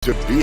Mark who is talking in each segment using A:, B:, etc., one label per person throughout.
A: to be.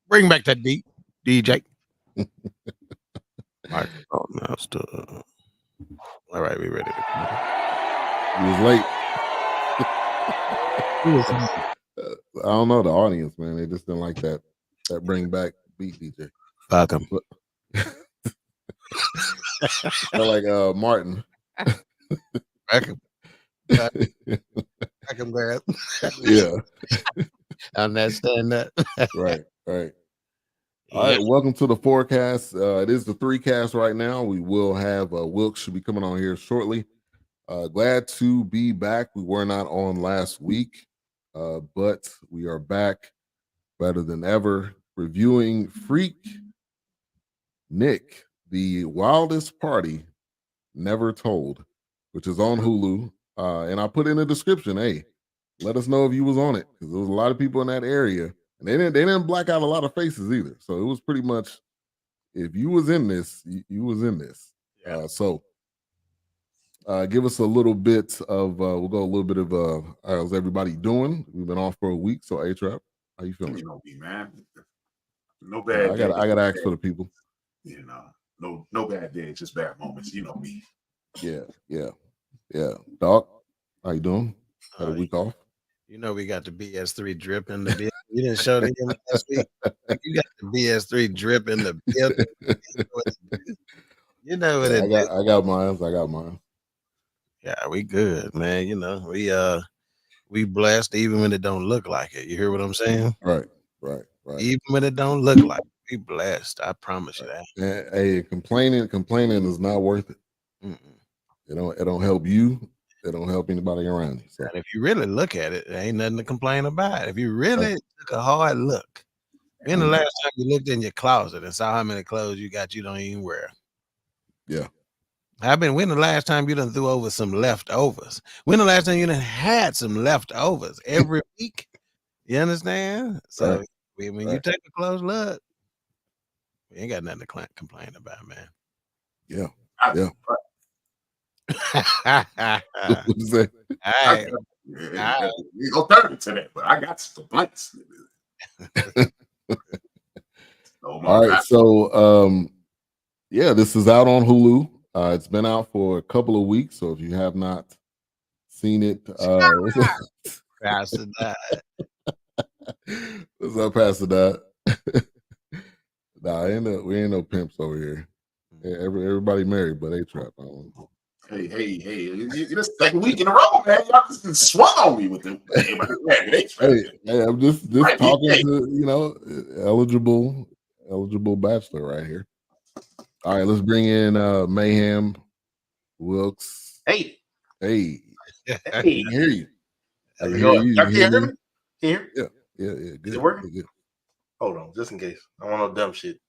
B: Bring back that beat, DJ. Microphone now still. All right, we ready to come.
C: He was late. I don't know the audience, man. They just didn't like that bring back beat, DJ.
B: Fuck him.
C: They're like Martin.
B: Back him. Back him, man.
C: Yeah.
B: I understand that.
C: Right. All right, welcome to the forecast. It is the 3cast right now. We will have Wilkes should be coming on here shortly. Glad to be back. We were not on last week, but we are back better than ever, reviewing Freaknik, the Wildest Party Never Told, which is on Hulu. And I put in the description, hey, let us know if you was on it, because there was a lot of people in that area. And they didn't black out a lot of faces either. So it was pretty much, if you was in this, you was in this.
B: Yeah.
C: Give us a little bit of, we'll go a little bit of, how's everybody doing? We've been off for a week. So A-Trap, how you feeling?
A: You know me, man. No bad.
C: I got to ask for the people.
A: You know, no bad days, just bad moments. You know me.
C: Yeah. Doc, how you doing? Had a week off?
B: You know we got the BS3 drip in the building. You didn't show them last week. You got the BS3 drip in the building. You know what it is.
C: I got mine.
B: Yeah, we good, man. You know, we blessed even when it don't look like it. You hear what I'm saying?
C: Right.
B: Even when it don't look like it, we blessed. I promise you that.
C: Hey, complaining is not worth it. It don't help you. It don't help anybody around you. So.
B: And if you really look at it, there ain't nothing to complain about. If you really took a hard look, when the last time you looked in your closet and saw how many clothes you got you don't even wear?
C: Yeah.
B: When the last time you done threw over some leftovers? When the last time you done had some leftovers every week? You understand? So when you take a close look, we ain't got nothing to complain about, man.
C: Yeah.
A: What you say? All right. We go 30 today, but I got some complaints.
C: All right, so this is out on Hulu. It's been out for a couple of weeks, so if you have not seen it,
B: Pastor Dot.
C: What's up, Pastor Dot? Nah, we ain't no pimps over here. Everybody married, but A-Trap.
A: Hey, this second week in a row, man. Y'all just swung on me with them. Hey,
C: I'm just talking to, eligible bachelor right here. All right, let's bring in Mayhem, Wilkes.
D: Hey.
C: I can hear you.
D: How's it going? Y'all can hear me? Here?
C: Yeah. Good.
D: Is it working?
C: Good.
D: Hold on, just in case. I don't want no dumb shit.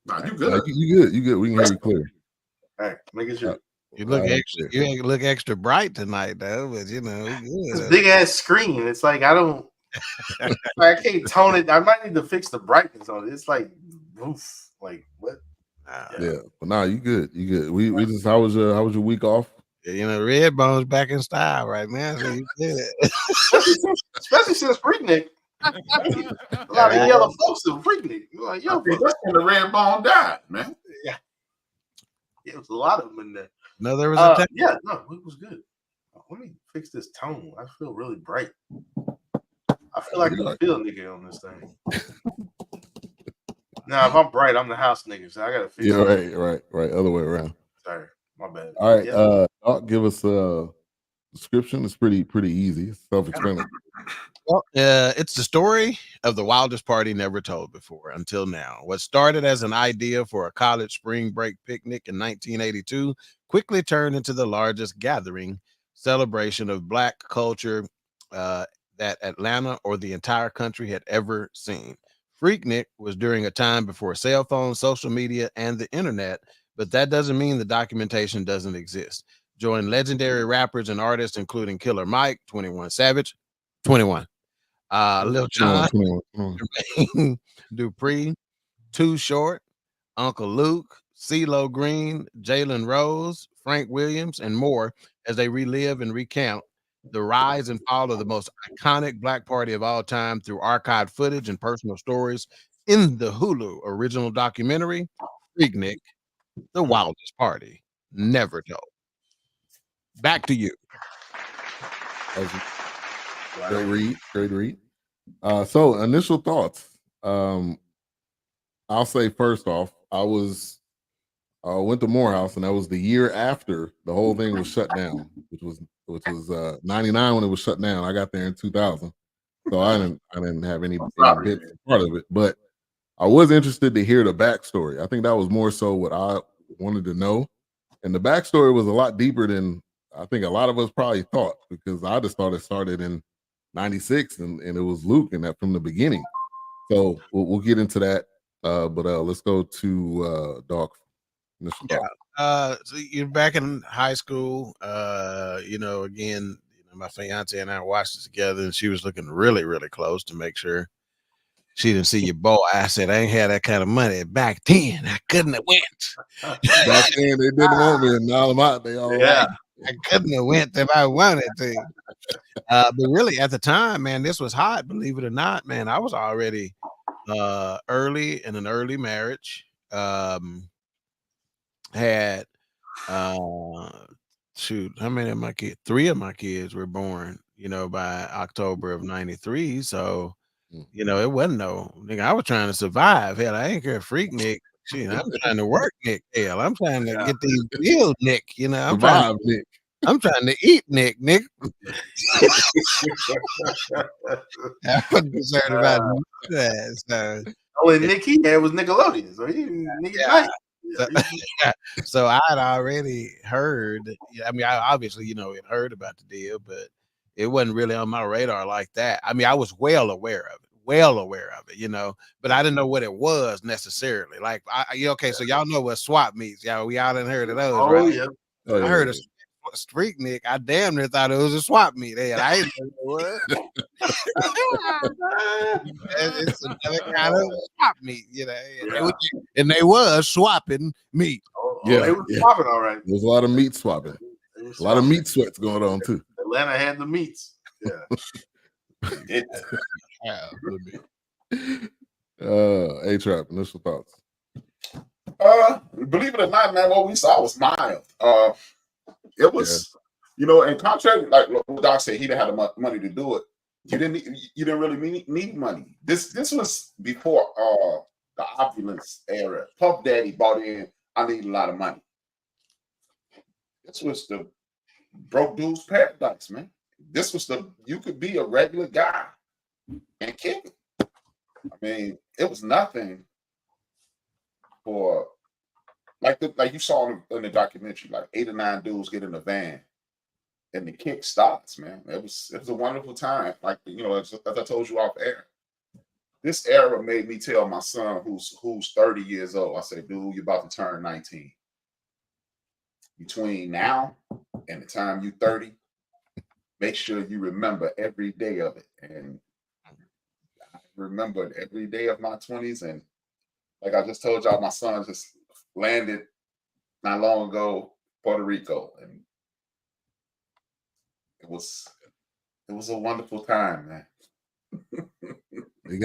A: Nah, you good.
C: You good. We can hear you clear.
D: All right, making sure.
B: You look extra. You look extra bright tonight, though. But
D: this big ass screen. It's like I can't tone it. I might need to fix the brightness on it. It's like, oof. Like what?
C: Yeah, but nah, you good. We just how was your week off?
B: Yeah, Red Bone's back in style right now. So you good.
D: Especially since Freaknik. A lot of yellow folks in Freaknik. Like, yo,
A: that's when the Red Bone died, man.
D: Yeah, it was a lot of them in there.
B: No, there was a
D: it was good. Let me fix this tone. I feel really bright. I feel like a field nigga on this thing. Now, if I'm bright, I'm the house nigga, so I gotta fix it.
C: Right. Other way around.
D: Sorry, my bad.
C: All right, I'll give us a description. It's pretty easy. It's self-explanatory.
B: Well, it's the story of the wildest party never told before until now. What started as an idea for a college spring break picnic in 1982 quickly turned into the largest gathering celebration of Black culture that Atlanta or the entire country had ever seen. Freaknik was during a time before cell phones, social media, and the internet, but that doesn't mean the documentation doesn't exist. Join legendary rappers and artists, including Killer Mike, 21 Savage, 21, Lil Jon,
C: 21.
B: Jermaine Dupri, Too Short, Uncle Luke, CeeLo Green, Jalen Rose, Frank Williams, and more as they relive and recount the rise and fall of the most iconic Black party of all time through archived footage and personal stories in the Hulu original documentary, Freaknik, The Wildest Party, Never Told. Back to you.
C: Great read. So initial thoughts. I'll say first off, I went to Morehouse, and that was the year after the whole thing was shut down, which was 99 when it was shut down. I got there in 2000, so I didn't have any bits part of it, but I was interested to hear the backstory. I think that was more so what I wanted to know, and the backstory was a lot deeper than I think a lot of us probably thought, because I just thought it started in 96 and it was Luke and that from the beginning. So we'll get into that, but let's go to Doc.
B: Yeah. So you're back in high school. Again, my fiance and I watched it together, and she was looking really, really close to make sure she didn't see your boy. I said, I ain't had that kind of money back then. I couldn't have went.
C: Back then they didn't want me, and now I'm out. They all
D: Yeah.
B: I couldn't have went if I wanted to. But really, at the time, man, this was hot. Believe it or not, man, I was already early in an early marriage. Had how many of my kids? 3 of my kids were born, by October of 93. So, it wasn't nigga, I was trying to survive. Hell, I ain't care Freaknik. Shit, I'm trying to work, Nick. Hell, I'm trying to get these bills, Nick. I'm trying to eat, Nick. I wasn't concerned about that. So
D: only Nick he had was Nickelodeon. So
B: So I'd already heard. I mean, I obviously, had heard about the deal, but it wasn't really on my radar like that. I mean, I was well aware of it, but I didn't know what it was necessarily. Like, okay, so y'all know what swap meets. Y'all didn't heard of those, right?
D: Yeah.
B: I heard of Freaknik. I damn near thought it was a swap meet. I didn't know what it was. It's another kind of swap meet, and they was swapping meat.
D: They were swapping all right.
C: There's a lot of meat swapping. A lot of meat sweats going on too.
D: Atlanta had the meats. Yeah.
C: A-Trap, initial thoughts.
A: Believe it or not, man, what we saw was mild. It was, and contrary, like Doc said, he didn't have the money to do it. You didn't really need money. This was before the opulence era. Puff Daddy bought in, I need a lot of money. This was the broke dude's paradise, man. This was you could be a regular guy and kick it. I mean, it was nothing for like you saw in the documentary, like 8 or 9 dudes get in a van and the kick starts, man. It was a wonderful time. Like, as I told you off air, this era made me tell my son who's 30 years old, I said, dude, you're about to turn 19. Between now and the time you're 30, make sure you remember every day of it. And I remembered every day of my 20s. And like I just told y'all, my son just landed not long ago, Puerto Rico. And it was a wonderful time, man.
C: You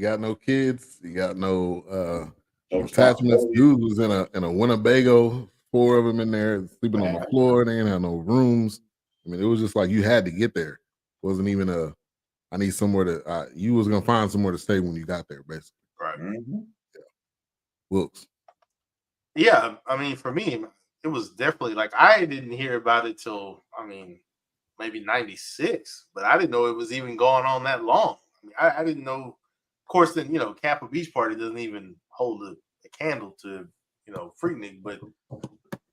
C: got no kids, you got no attachments. Dude was in a Winnebago, 4 of them in there, sleeping on the floor. They didn't have no rooms. I mean, it was just like you had to get there. It wasn't even I need somewhere to. You was gonna find somewhere to stay when you got there, basically.
D: Right.
C: Mm-hmm. Yeah. Wilkes.
D: Yeah, I mean, for me, it was definitely like I didn't hear about it till maybe 96, but I didn't know it was even going on that long. I mean, I didn't know. Of course, then Kappa Beach Party doesn't even hold a candle to Freaknik, but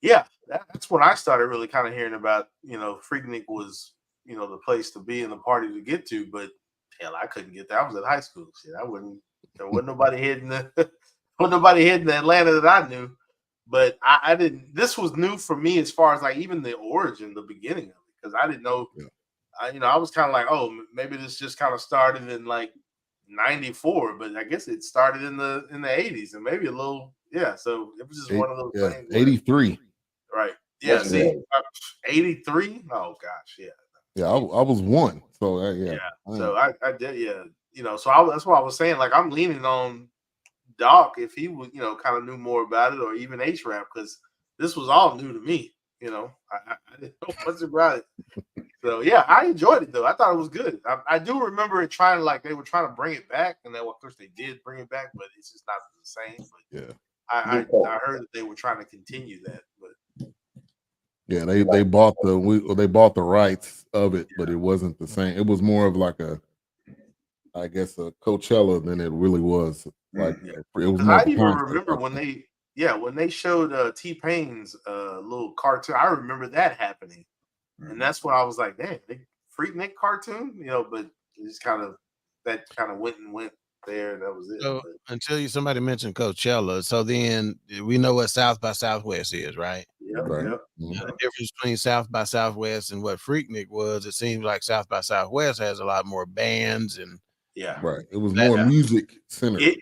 D: Yeah, that's when I started really kind of hearing about, Freaknik was, the place to be and the party to get to. But hell, I couldn't get there. I was in high school. Shit, there wasn't nobody heading wasn't nobody heading to Atlanta that I knew. But I didn't. This was new for me as far as like even the origin, the beginning of it, because I didn't know.
C: Yeah.
D: I was kind of like, oh, maybe this just kind of started in like '94, but I guess it started in the '80s and maybe a little, yeah. So it was just one of those things.
C: 83.
D: Right. Yeah.
A: What's
D: See, 83. Oh gosh. Yeah.
C: Yeah, I was one. So yeah.
D: So I did. Yeah. So that's why I was saying, like, I'm leaning on Doc if he would, kind of knew more about it, or even H-Rap, because this was all new to me. I didn't know much about it. So yeah, I enjoyed it though. I thought it was good. I do remember it they were trying to bring it back, and then of course they did bring it back, but it's just not the same. But
C: yeah,
D: I heard that they were trying to continue that, but
C: yeah, they bought the rights of it, but it wasn't the same. It was more of like I guess a Coachella than it really was. Like it was more.
D: I even remember when they showed T-Pain's little cartoon. I remember that happening, and that's when I was like, "Damn, they Freaknik cartoon," but it's kind of went there, and that was it.
B: So until somebody mentioned Coachella, so then we know what South by Southwest is, right?
D: Yep.
C: Right.
B: The difference between South by Southwest and what Freaknik was, it seems like South by Southwest has a lot more bands and
C: right. It was more music centered.
D: It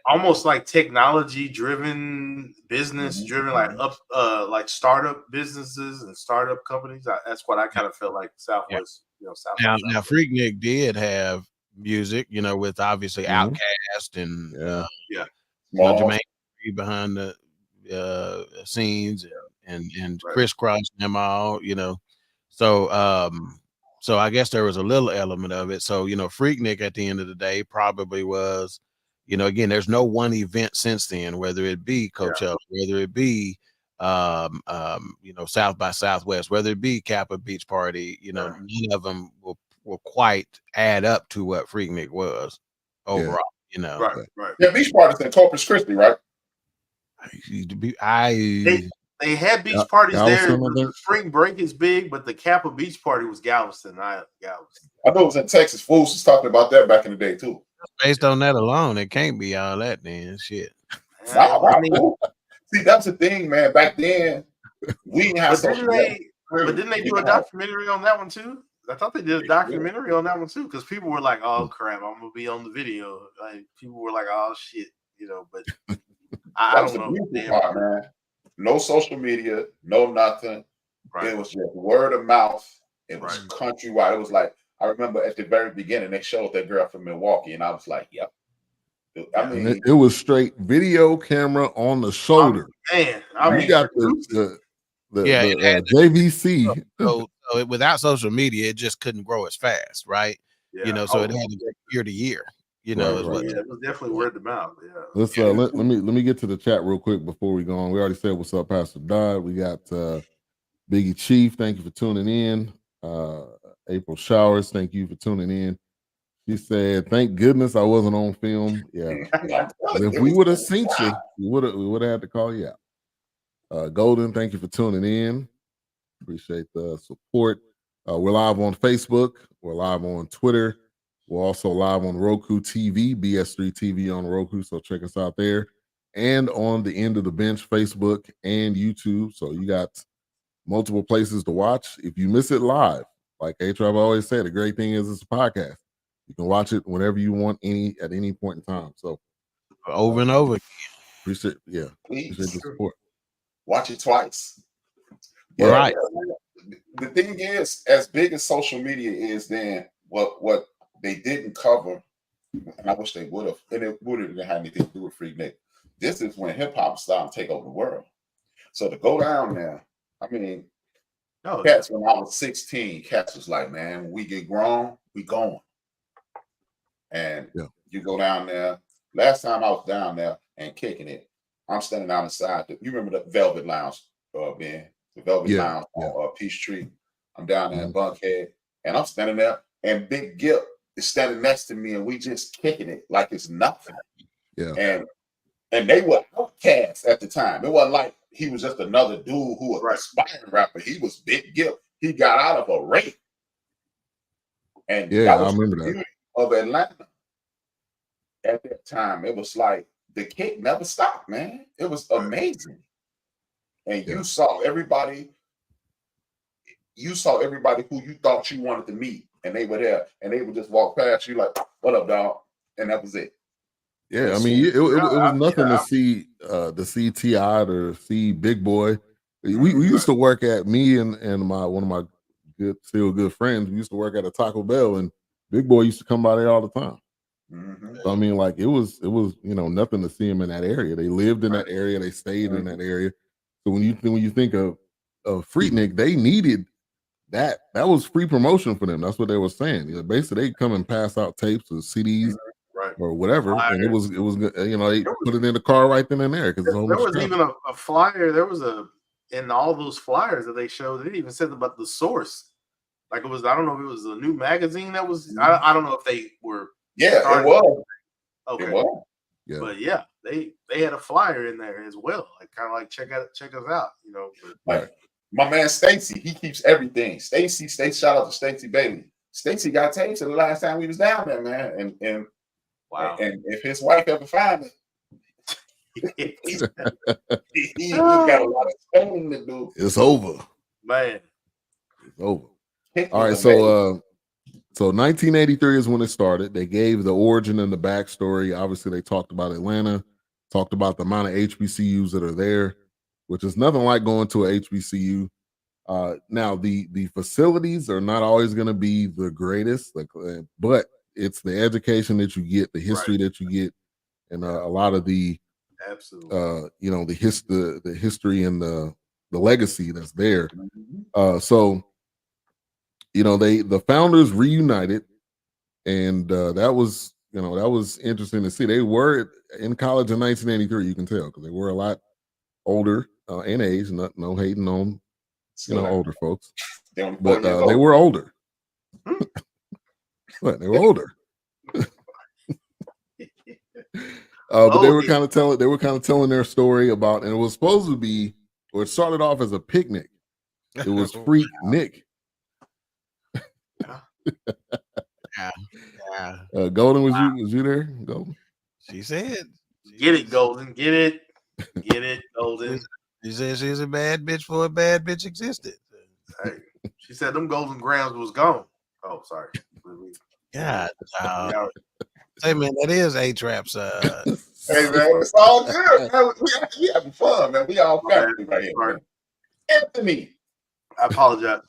D: almost like technology driven, business driven, like startup businesses and startup companies. That's what I kind of felt like Southwest. South.
B: Now Freaknik did have music, with obviously Outkast and Jermaine behind the scenes and crisscrossing them all, So I guess there was a little element of it. So, Freaknik at the end of the day probably was, again, there's no one event since then, whether it be Coachella, whether it be South by Southwest, whether it be Kappa Beach Party, none of them will quite add up to what Freaknik was overall,
D: Right.
A: Yeah, Beach Party's in Corpus Christi, right?
D: They had beach parties there. The spring break is big, but the Kappa Beach Party was Galveston.
A: I know it was in Texas. Fools was talking about that back in the day too.
B: Based on that alone, it can't be all that then. Shit.
A: See, that's the thing, man. Back then, we didn't have social media.
D: But didn't they do a documentary on that one too? I thought they did a documentary on that one too, because people were like, "Oh crap, I'm gonna be on the video." Like people were like, "Oh shit," But I don't know.
A: Part, man. No social media, no nothing. Right. It was just word of mouth. It was countrywide. It was like, I remember at the very beginning, they showed that girl from Milwaukee, and I was like, "Yep." I mean,
C: it was straight video camera on the shoulder.
D: We
C: got the JVC.
B: So without social media, it just couldn't grow as fast, right? So it had to go year to year.
D: It was definitely word of mouth. Yeah.
C: Let's let me get to the chat real quick before we go on. We already said what's up, Pastor Dodd. We got Biggie Chief. Thank you for tuning in. April Showers. Thank you for tuning in. She said, "Thank goodness I wasn't on film." Yeah, if we would have seen you, we would have had to call you out. Golden, thank you for tuning in. Appreciate the support. We're live on Facebook. We're live on Twitter. We're also live on Roku TV, BS3 TV on Roku. So check us out there, and on the End of the Bench Facebook and YouTube. So you got multiple places to watch. If you miss it live, like H-Rap always said, the great thing is it's a podcast. You can watch it whenever you want, at any point in time. So
B: over and over again.
C: Appreciate the support.
A: Watch it twice.
B: Right.
A: The thing is, as big as social media is, then what they didn't cover, and I wish they would have, and it wouldn't have had anything to do with Freaknik. This is when hip hop started to take over the world. So to go down there, I mean, cats, when I was 16, cats was like, "Man, when we get grown, we going." And you go down there. Last time I was down there and kicking it, I'm standing down the side. You remember the Velvet Lounge, Ben? The Velvet Lounge on Peachtree. I'm down there in Bunkhead, and I'm standing there, and Big Gip is standing next to me, and we just kicking it like it's nothing.
C: Yeah.
A: And they were outcasts at the time. It wasn't like he was just another dude who was an aspiring rapper. He was Big Gill. He got out of a rape. And
C: yeah,
A: that
C: I
A: was the
C: remember that.
A: beauty of Atlanta at that time. It was like the kick never stopped, man. It was amazing. And you saw everybody who you thought you wanted to meet, and they were there, and they would just walk past you like, "What up, dog?" And that was it.
C: Yeah, I mean, it was nothing to see T.I. or see Big Boy. We used to work at me and one of my still good friends. We used to work at a Taco Bell, and Big Boy used to come by there all the time. So I mean, like it was nothing to see him in that area. They lived in that area. They stayed in that area. So when you think of Freaknik, they needed that. That was free promotion for them. That's what they were saying. You know, basically, they come and pass out tapes or CDs. Or whatever, and it was they put it in the car right then and there because
D: there was even a flyer. There was in all those flyers that they showed. It even said about the source. Like it was, I don't know if it was a new magazine that was. I don't know if they were.
A: Yeah, it was.
D: Okay,
A: it was.
C: Yeah.
D: But yeah, they had a flyer in there as well. Like kind of like check us out. You know,
A: like my man Stacy, he keeps everything. Stacy, shout out to Stacy Bailey. Stacy got tapes the last time we was down there, man, and. Wow! And if his wife ever finds it, he got a lot of spending to do.
C: It's over,
D: man.
C: It's over. All right, so 1983 is when it started. They gave the origin and the backstory. Obviously, they talked about Atlanta, talked about the amount of HBCUs that are there, which is nothing like going to a HBCU. Now, the facilities are not always going to be the greatest, but it's the education that you get, the history that you get, and a lot of the the history and the legacy that's there. So the founders reunited, and that was interesting to see. They were in college in 1983. You can tell because they were a lot older in age. No hating on older folks, but they were older. But they were older. But they were kind of telling their story about, and it was supposed to be, or it started off as a picnic. It was Freaknik. Golden, was you there? Golden.
B: She said,
D: "Get it, Golden. Get it, Golden."
B: She said she's a bad bitch for a bad bitch existed.
D: Hey, she said them Golden Grams was gone. Oh, sorry.
B: God, hey man, that is A-Trap's.
A: Hey man, it's all good. Man. We having fun, man. We all family right here. Man. Anthony,
D: I apologize.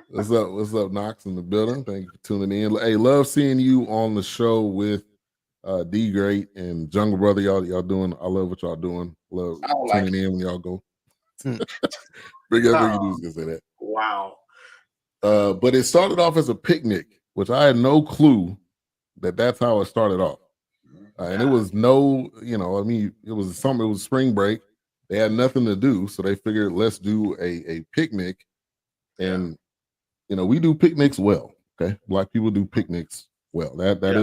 C: What's up, Knox in the building? Thank you for tuning in. Hey, love seeing you on the show with D Great and Jungle Brother. Y'all doing. I love what y'all doing. Love tuning in when y'all go. Big you dudes can say that.
D: Wow.
C: But it started off as a picnic, which I had no clue that's how it started off. And it was it was spring break. They had nothing to do, so they figured let's do a picnic. And we do picnics well. Okay, Black people do picnics well. That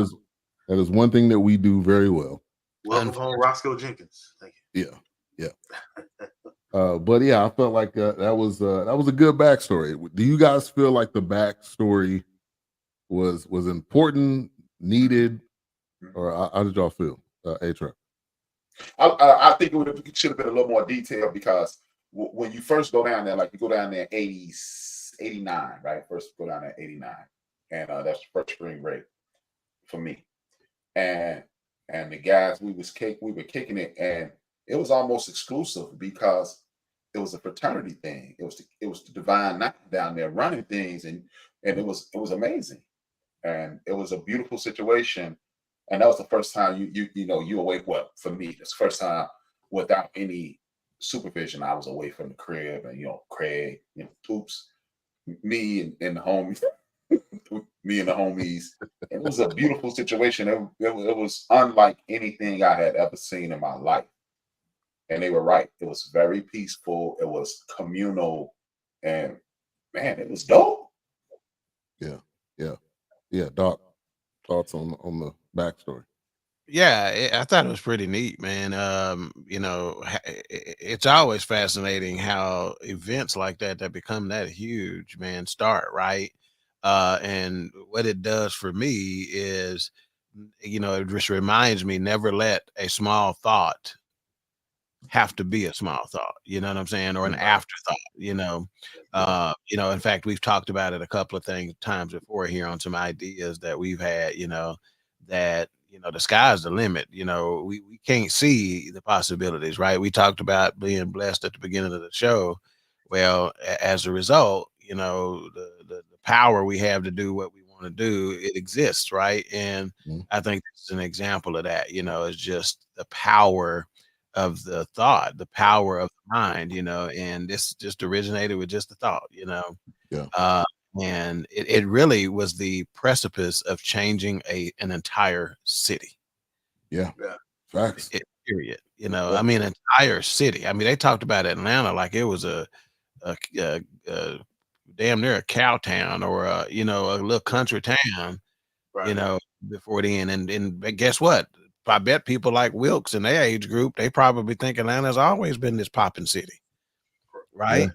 C: is one thing that we do very well.
D: Welcome home, Roscoe Jenkins. Thank you.
C: Yeah. But yeah, I felt like that was a good backstory. Do you guys feel like the backstory was important, needed, or how did y'all feel? A-Trap.
A: I think it should have been a little more detailed because when you first go down there, like you go down there in 89, right? First go down there in 89, and that's the first spring break for me. And the guys we were kicking it, and it was almost exclusive because it was a fraternity thing. It was the Divine Nine down there running things, and it was amazing, and it was a beautiful situation. And that was the first time you awake. Well, for me, that's the first time without any supervision. I was away from the crib, and Craig, Oops, me and the homies, me and the homies. And it was a beautiful situation. It was unlike anything I had ever seen in my life. And they were right. It was very peaceful. It was communal, and man, it was dope.
C: Yeah. Doc, thoughts on the backstory?
B: Yeah, I thought it was pretty neat, man. It's always fascinating how events like that become that huge, man, start, right? And what it does for me is, it just reminds me never let a small thought have to be a small thought, you know what I'm saying? Or an afterthought, in fact, we've talked about it a couple of times before here on some ideas that we've had, that, the sky's the limit, we can't see the possibilities, right? We talked about being blessed at the beginning of the show. Well, as a result, the power we have to do what we want to do, it exists, right? And I think this is an example of that, it's just the power of the thought, the power of the mind, and this just originated with just the thought,
C: Yeah.
B: And it really was the precipice of changing an entire city.
C: Yeah. Facts.
B: Period. I mean, entire city. I mean, they talked about Atlanta like it was a damn near a cow town or a little country town, before then. And guess what? I bet people like Wilkes in their age group, they probably think Atlanta's always been this popping city, right?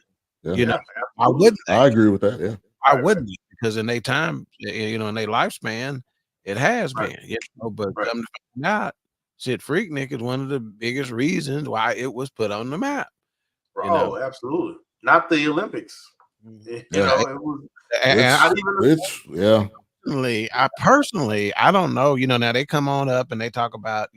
C: Yeah.
B: Why wouldn't they?
C: I agree with that. Yeah.
B: Why wouldn't they? Because in their time, in their lifespan, it has been. But come to find out, shit, Freaknik is one of the biggest reasons why it was put on the map.
D: Oh, absolutely. Not the Olympics. It was
B: I personally, I don't know. Now they come on up and they talk about,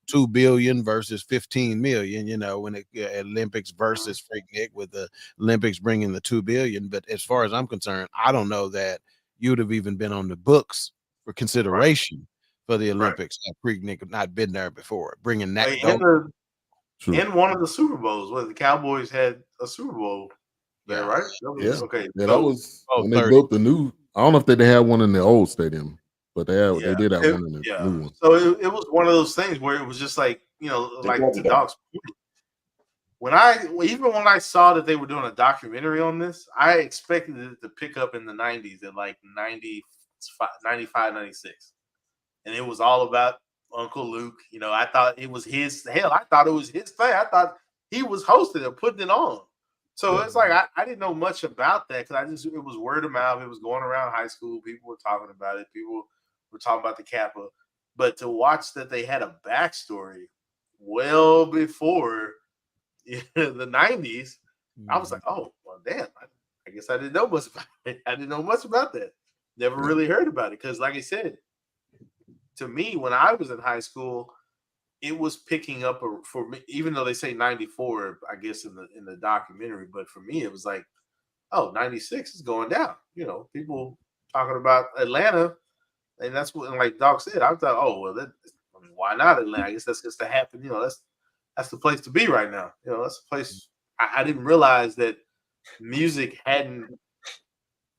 B: 2 billion versus 15 million, when the Olympics versus Freaknik, with the Olympics bringing the 2 billion. But as far as I'm concerned, I don't know that you would have even been on the books for consideration for the Olympics. Freaknik have not been there before, bringing that.
D: In one of the Super Bowls, where the Cowboys had a Super Bowl there, right? Okay.
C: Yeah, that was when they built the new. I don't know if they had one in the old stadium, but they did have one in the new one.
D: So it was one of those things where it was just like, like to Doc's point. When I saw that they were doing a documentary on this, I expected it to pick up in the 90s at like 95, 96. And it was all about Uncle Luke. I thought it was his. Hell, I thought it was his thing. I thought he was hosting it, putting it on. So it's like I didn't know much about that because it was word of mouth. It was going around high school. People were talking about it. People were talking about the Kappa. But to watch that they had a backstory well before the 90s, I was like, oh, well, damn. I guess I didn't know much about it. I didn't know much about that. Never really heard about it because, like I said, to me, when I was in high school, it was picking up for me, even though they say 94, I guess in the documentary, but for me, it was like, oh, 96 is going down. People talking about Atlanta, and that's what, like Doc said, I thought, oh, well, why not Atlanta? I guess that's just to happen. That's the place to be right now. That's the place. I didn't realize that music hadn't.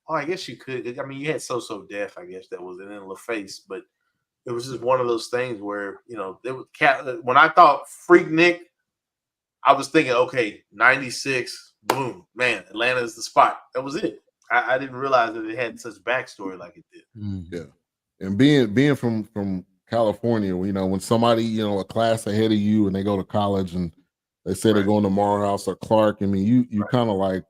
D: Oh, I guess you could. I mean, you had So Def, I guess that was, and then LaFace, but it was just one of those things where, when I thought Freaknik, I was thinking, okay, 96, boom, man, Atlanta is the spot. That was it. I didn't realize that it had such backstory like it did.
C: Yeah. And being from California, when somebody, a class ahead of you and they go to college and they say they're going to Morehouse or Clark, I mean, you kind of like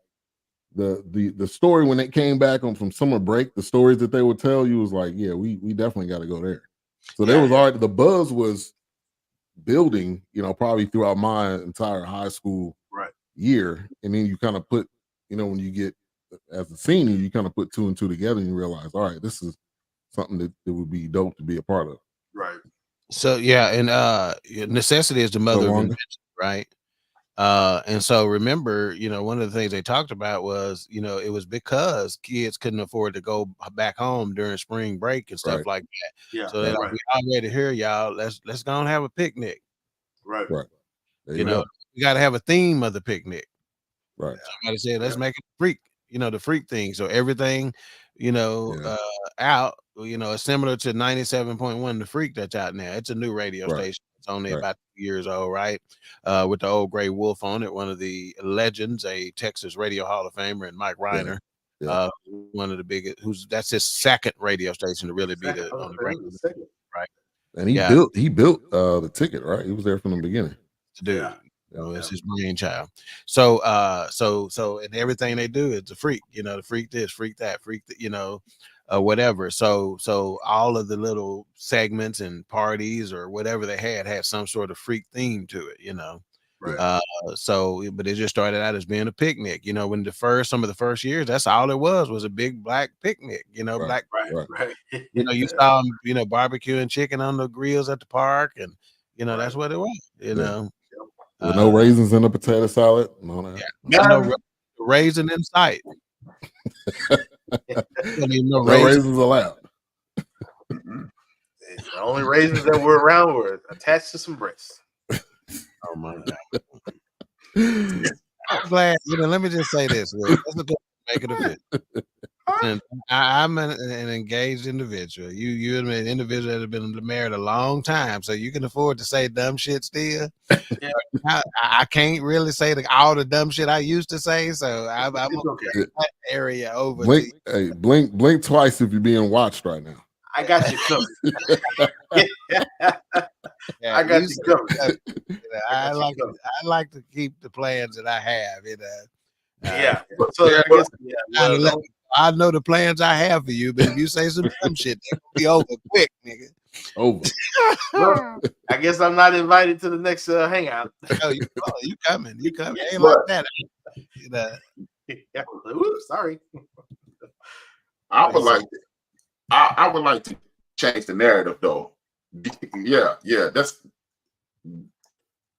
C: the story when they came back from summer break, the stories that they would tell you was like, yeah, we definitely got to go there. So there was already, the buzz was building, probably throughout my entire high school year. And then you kind of put, when you get as a senior, you kind of put 2 and 2 together and you realize, all right, this is something that would be dope to be a part of.
D: Right.
B: So and necessity is the mother of invention, right? And so remember, one of the things they talked about was, it was because kids couldn't afford to go back home during spring break and stuff like that.
D: Yeah.
B: So they're like, we already here, y'all. Let's go and have a picnic.
D: Right.
C: We
B: got to have a theme of the picnic.
C: Right.
B: Somebody said, let's make it freak, the freak thing. So everything, out, it's similar to 97.1, the Freak that's out now. It's a new radio station. It's only about 2 years old, right? With the old gray wolf on it, one of the legends, a Texas Radio Hall of Famer, and Mike Reiner, one of the biggest. That's his second radio station to really be on the radio, right?
C: And he built the ticket, right? He was there from the beginning.
B: Dude. Yeah. It's his brainchild. So and everything they do is the freak, the freak this, freak that, whatever. So all of the little segments and parties or whatever they had some sort of freak theme to it,
D: Right.
B: But it just started out as being a picnic, when some of the first years, that's all it was a big black picnic,
C: Right.
B: You saw them, barbecuing chicken on the grills at the park, and that's what it was,
C: With no raisins in the potato salad.
B: No raisin in sight.
C: No raisins allowed.
D: The only raisins that were around were attached to some breasts.
B: Oh my God. I'm glad, let me just say this. Let's make it official. And I'm an engaged individual. You're an individual that has been married a long time, so you can afford to say dumb shit still. Yeah. I can't really say all the dumb shit I used to say, so I'm okay. That area over.
C: Blink twice if you're being watched right now.
D: I got you covered. I got you covered.
B: I like to keep the plans that I have.
D: Yeah. So I guess
B: I know the plans I have for you, but if you say some dumb shit, they're gonna be over quick, nigga.
C: Over.
D: Well, I guess I'm not invited to the next hangout.
B: Oh, you coming? You coming? Ain't like that.
D: Oops, sorry.
A: I would like to change the narrative, though. Yeah. That's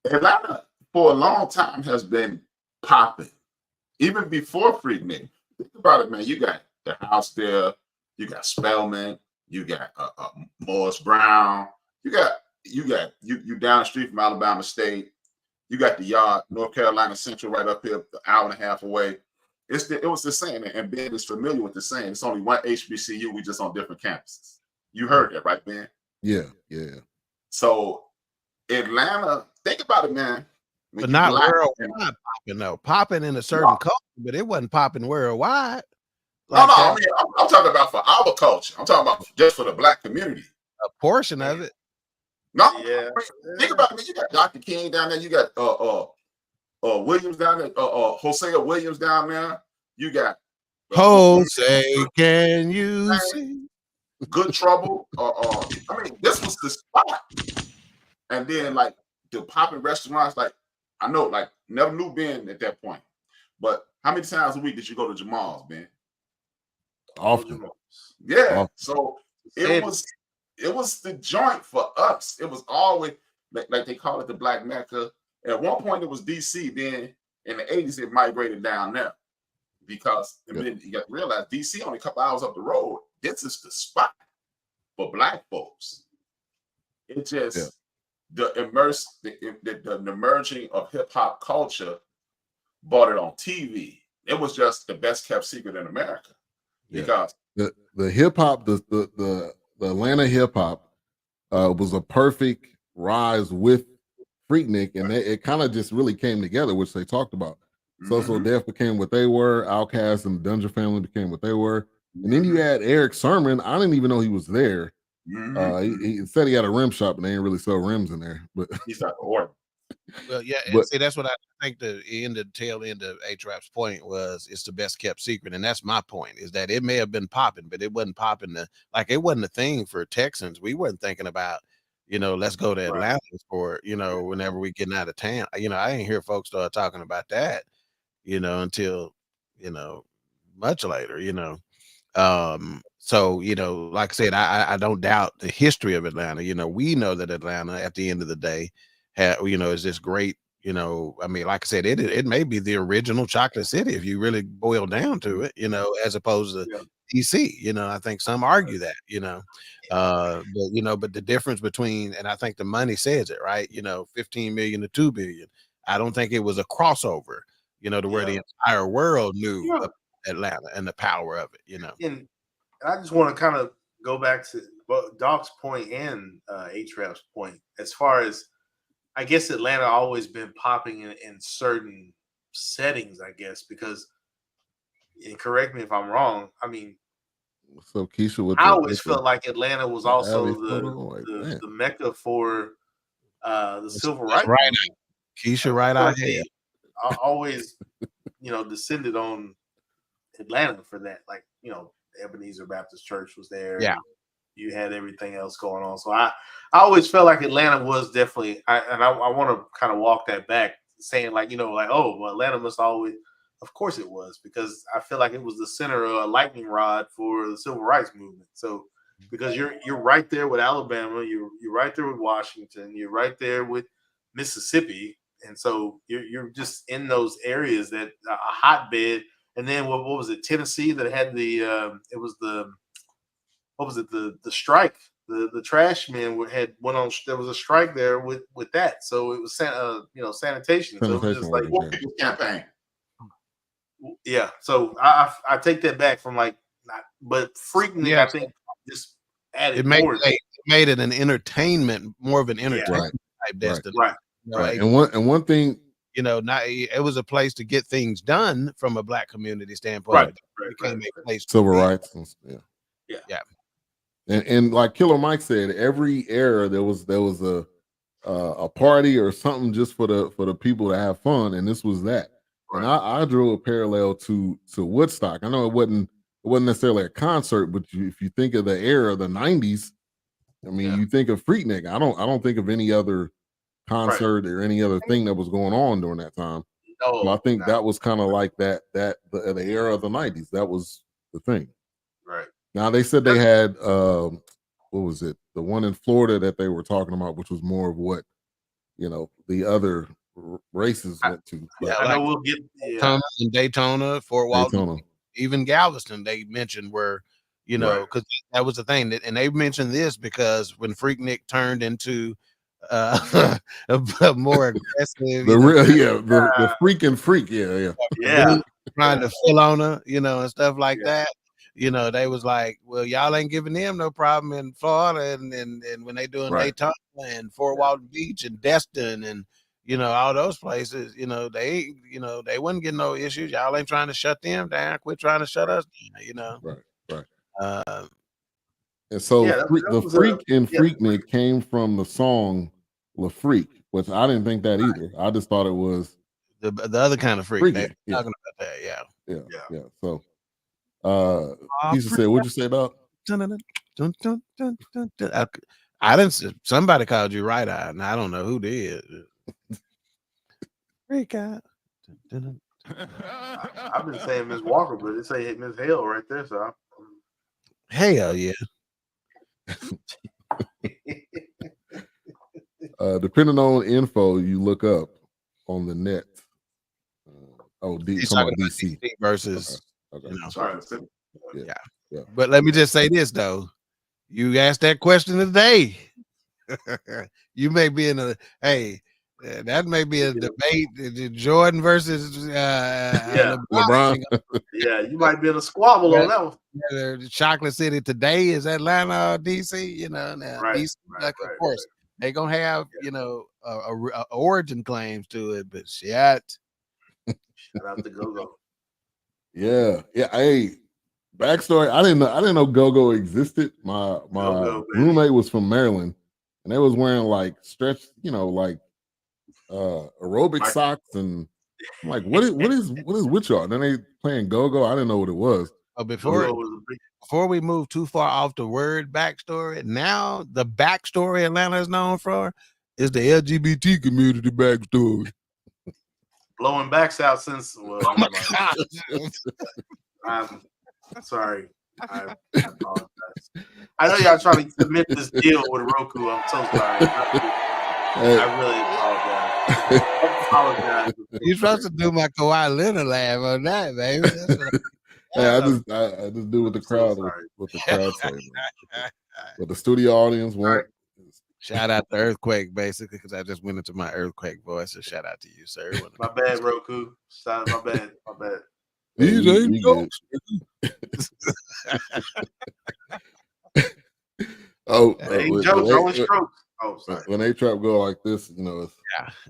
A: Atlanta for a long time has been popping, even before Freaknik. Think about it, man. You got the house there. You got Spelman. You got Morris Brown. You down the street from Alabama State. You got the Yard, North Carolina Central, right up here, an hour and a half away. It was the same, and Ben is familiar with the same. It's only one HBCU. We just on different campuses. You heard that, right, Ben?
C: Yeah.
A: So Atlanta, think about it, man.
B: But not worldwide popping, though. Popping in a certain culture, but it wasn't popping worldwide.
A: Like I mean, I'm talking about for our culture. I'm talking about just for the black community.
B: A portion of it.
A: No, think about it, man. You got Dr. King down there. You got Williams down there. Hosea Williams down there. You got
B: Jose. Can you see?
A: Good Trouble. I mean, this was the spot. And then like the popping restaurants, like I know, like never knew Ben at that point. But how many times a week did you go to Jamal's, Ben?
C: Often.
A: Yeah. Often. So it was the joint for us. It was always like they call it the Black Mecca. At one point it was DC. Then in the 80s it migrated down there because then you got to realize DC only a couple hours up the road. This is the spot for black folks. It just the merging of hip hop culture brought it on TV. It was just the best kept secret in America. Because
C: the hip hop, the Atlanta hip hop was a perfect rise with Freaknik, and it kind of just really came together, which they talked about. So Def became what they were, Outkast and the Dungeon Family became what they were. And then you had Eric Sermon. I didn't even know he was there. He said he had a rim shop, and they didn't really sell rims in there. But
A: he's not the order.
B: Well, yeah, and see, that's what I think the tail end of A-Trap's point was. It's the best kept secret, and that's my point. Is that it may have been popping, but it wasn't popping. It wasn't a thing for Texans. We weren't thinking about, let's go to Atlanta for, whenever we getting out of town. I didn't hear folks start talking about that, until, much later, So, like I said, I don't doubt the history of Atlanta. We know that Atlanta, at the end of the day, is this great, I mean, like I said, it may be the original chocolate city if you really boil down to it, as opposed to DC. I think some argue that, but the difference between, and I think the money says it, right? 15 million to 2 billion. I don't think it was a crossover, to where the entire world knew Atlanta and the power of it,
D: And I just want to kind of go back to Doc's point and A-Trap's point as far as, I guess Atlanta always been popping in certain settings, I guess, because, and correct me if I'm wrong, I mean,
C: So Keisha, with
D: I always felt like Atlanta was also
C: like,
D: the mecca for the civil rights
B: right,
D: movement.
B: Keisha, right
D: I
B: out here.
D: always, descended on Atlanta for that. Like, Ebenezer Baptist Church was there.
B: Yeah.
D: You had everything else going on. So I always felt like Atlanta was definitely, I want to kind of walk that back, saying like, oh, well, Atlanta must always, of course it was, because I feel like it was the center of a lightning rod for the civil rights movement. So because you're right there with Alabama, you're right there with Washington, you're right there with Mississippi, and so you're just in those areas that a hotbed. And then what was it, Tennessee, that had the it was the what was it, the strike, the trash men went on. There was a strike there with that, so it was sanitation. So it was just like
A: campaign.
D: Yeah, so I take that back from like, but Freaknik, I think just added more.
B: It made it an entertainment, more of an entertainment type destination.
C: Right. And one thing,
B: it was a place to get things done from a Black community standpoint.
D: Right.
C: Civil rights.
D: Yeah.
C: And like Killer Mike said, every era there was a party or something just for the people to have fun, and this was that. Right. And I drew a parallel to Woodstock. I know it wasn't necessarily a concert, but if you think of the era of the 90s, I mean, you think of Freaknik. I don't think of any other concert or any other thing that was going on during that time.
D: No,
C: so I think that was kind of like the era of the 90s. That was the thing.
D: Right.
C: Now they said they had what was it? The one in Florida that they were talking about, which was more of what the other races went to.
D: But I know we'll get
B: Daytona, Fort Walton, even Galveston. They mentioned were because that was the thing and they mentioned this because when Freaknik turned into a more aggressive,
C: the freaking freak,
B: trying to fill on her, and stuff like that. They was like, well, y'all ain't giving them no problem in Florida, and when they doing Daytona and Fort Walton Beach and Destin and all those places, they wouldn't get no issues. Y'all ain't trying to shut them down. Quit trying to shut us down.
C: Right. And so the freak in Freaknik came from the song La Freak, which I didn't think that either. I just thought it was
B: the other kind of freak. They talking about that,
C: yeah. So Keisha said, what'd you say about?
B: I didn't. Somebody called you right eye, and I don't know who did. Freak out.
D: I've been saying Miss Walker, but it say Miss Hale right there. So
B: hell yeah.
C: Depending on info you look up on the net.
B: He's talking about DC versus.
C: Okay.
B: Yeah. But let me just say this though. You asked that question today. You may be in that may be a debate, Jordan versus
C: LeBron.
D: Yeah, you might be in a squabble on that one.
B: Chocolate City today is Atlanta or DC, now DC, of course, they're gonna have, a origin claims to it, but shit.
D: Shout out to Go-Go.
C: Yeah. Hey, backstory. I didn't know Go-Go existed. My roommate was from Maryland, and they was wearing like stretch, like aerobic socks, and I'm like, what is with y'all? And then they playing Go-Go. I didn't know what it was.
B: Before we move too far off the word backstory, now the backstory Atlanta is known for is the LGBT community backstory.
D: Blowing backs out since. Well,
B: oh my God.
D: I'm sorry. I apologize. I know y'all trying to submit this deal with Roku. I'm so sorry. I really apologize.
B: You're supposed to do my Kawhi Leonard laugh on that, baby.
C: I just do what the crowd say. But the studio audience won't.
B: Shout out to Earthquake, basically, because I just went into my Earthquake voice. So shout out to you, sir.
D: My bad, Roku. My bad.
C: These ain't jokes.
D: Ain't jokes, only strokes. Oh, sorry.
C: When A-Trap go like this, it's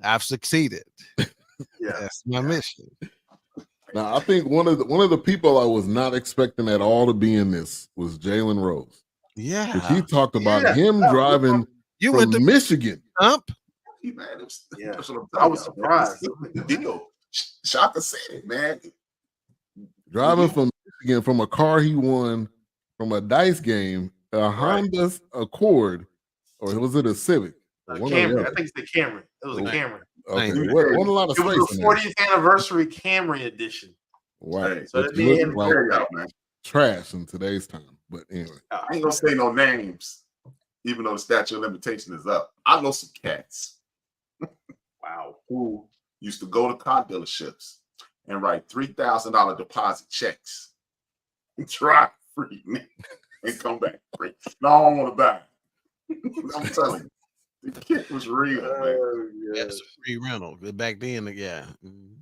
B: I've succeeded.
D: Yeah,
B: that's my mission.
C: Now, I think one of the people I was not expecting at all to be in this was Jalen Rose.
B: Yeah.
C: Because he talked about him driving
B: you
C: from
B: went to
C: Michigan.
B: Hump?
A: Man,
D: I was surprised.
A: The deal. Shaka said it, man.
C: Driving from Michigan from a car he won from a dice game, a Honda Accord, or was it a Civic?
D: Camry. I think it's the Camry. It was a Camry.
C: Okay, wasn't a lot of
D: it
C: space.
D: It was the 40th anniversary Camry edition.
C: Wow.
A: Hey,
D: so
C: it
D: looked
C: like man. Trash in today's time. But anyway.
A: I ain't gonna say no names, even though the statute of limitation is up. I know some cats.
D: Wow.
A: Who used to go to car dealerships and write $3,000 deposit checks and drive free and come back free. No, I don't want to buy. I'm telling you. The kid was real, man.
B: That's a free rental. Back then,
A: yeah,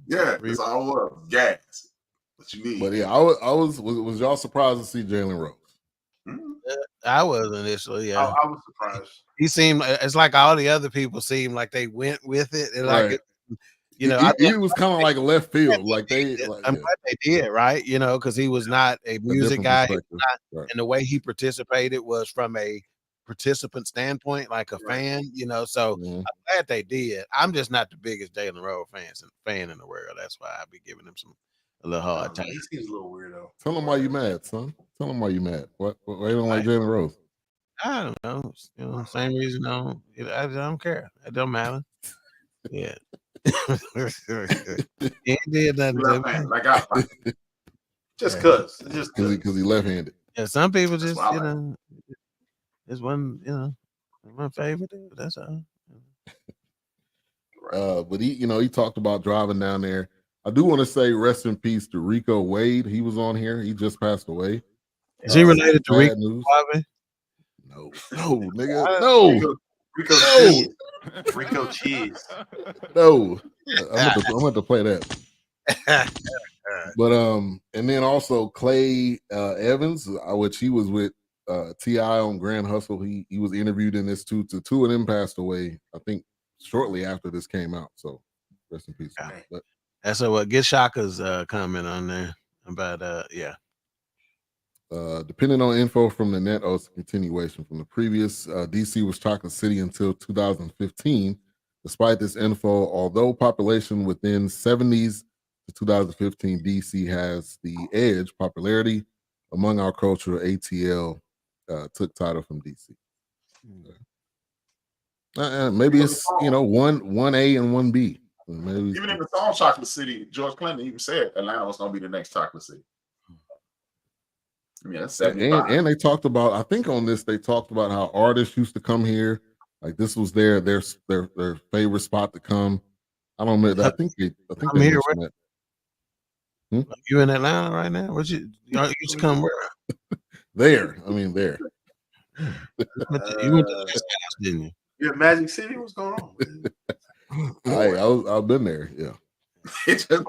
A: it's all was gas. What you need?
C: But yeah, was y'all surprised to see Jalen Rose?
B: I was initially. Yeah,
D: I was surprised.
B: He seemed. It's like all the other people seemed like they went with it. And like,
C: he was kind of like left field. Like
B: I'm glad they did, right? Because he was not a music guy, and the way he participated was from a participant standpoint, like a fan, so I'm glad they did. I'm just not the biggest Jalen Rose fan in the world. That's why I be giving him a little hard time.
D: He seems a little weirdo.
C: Tell him why you mad, son. Tell him why you mad. Why you don't like Jalen Rose?
B: I don't know. Same reason I don't care. It don't matter. Yeah. He did nothing to me.
A: Like
D: just because
C: he left-handed.
B: Yeah, some people just it's one, my favorite dude. That's all.
C: But he talked about driving down there. I do want to say rest in peace to Rico Wade. He was on here. He just passed away.
B: Is he related to Rico Suave?
C: No, nigga. No.
D: Rico Cheese.
C: No. I'm going to play that. But and then also Clay Evans, which he was with T.I. on Grand Hustle. He was interviewed in this too. Two of them passed away, I think, shortly after this came out. So rest in peace. But
B: that's what get Shaka's comment on there about
C: depending on info from the net, it's a continuation from the previous. DC was chocolate city until 2015. Despite this info, although population within 70s to 2015, DC has the edge. Popularity among our culture, ATL took title from DC. Maybe it's 1A and 1B. Maybe
A: even if it's on Chocolate City, George Clinton even said Atlanta was going to be the next Chocolate City. I mean, that's 75.
C: And they talked about, I think on this, they talked about how artists used to come here. Like this was their favorite spot to come. I don't know. I think they
B: here. You in Atlanta right now? What you used to come where?
C: There. I mean, there.
B: You went to this house, didn't you?
D: Yeah, Magic City. What's going on?
C: I've been there. Yeah.
A: It's just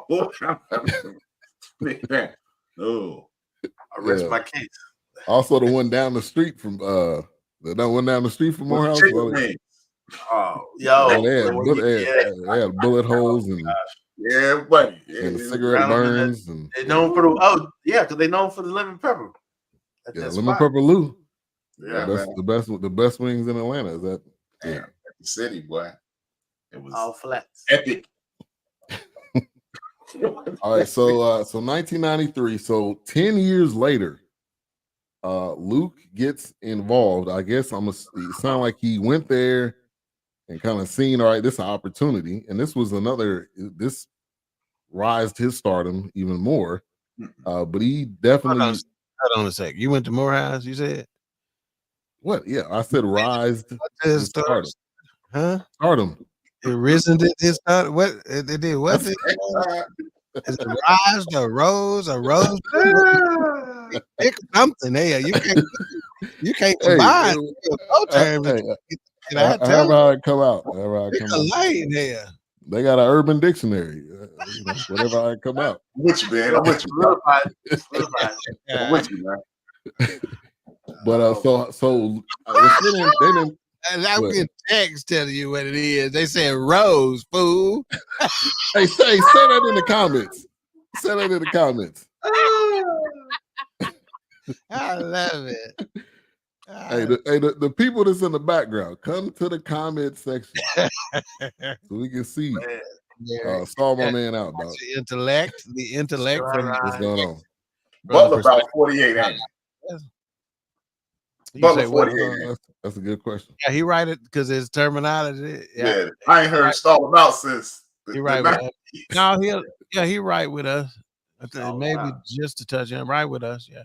A: no.
D: I rest my case.
C: Also, the one down the street from Morehouse. They had bullet holes and
A: buddy,
C: and the cigarette burns and
D: they known for because they known for the lemon pepper.
C: Lemon pepper Lou.
A: Yeah,
C: that's the best wings in Atlanta. Is that?
A: Yeah, the city, boy. It was
D: all flats.
A: Epic.
C: All right, so 1993. So 10 years later, Luke gets involved. I guess it sound like he went there and kind of seen, all right, this is an opportunity, and this rised his stardom even more. But he definitely.
B: Hold on a sec. You went to Morehouse, you said?
C: What? Yeah, I said rised his stardom.
B: Huh?
C: Stardom.
B: It risen his stardom. What? It did what? Is it rise or rose or rose? Pick something there. You can't combine.
C: However I come out.
B: Pick a lane there.
C: They got an urban dictionary. Whatever I come out.
A: I'm with you, man. I'm with you, man.
C: But so they didn't.
B: And I'm getting text telling you what it is. They said rose, fool.
C: Hey, say that in the comments. Say that in the comments.
B: I love it.
C: Hey, the people that's in the background, come to the comment section so we can see. Saw my man out, dog.
B: The intellect from
C: What's going on?
A: Butler about 48 ain't. Butler 48.
C: That's a good question.
B: Yeah, he right it because his terminology.
A: Yeah, I ain't heard Stall about since.
B: He right with us. No, he right with us. Maybe just to touch him, right with us. Yeah.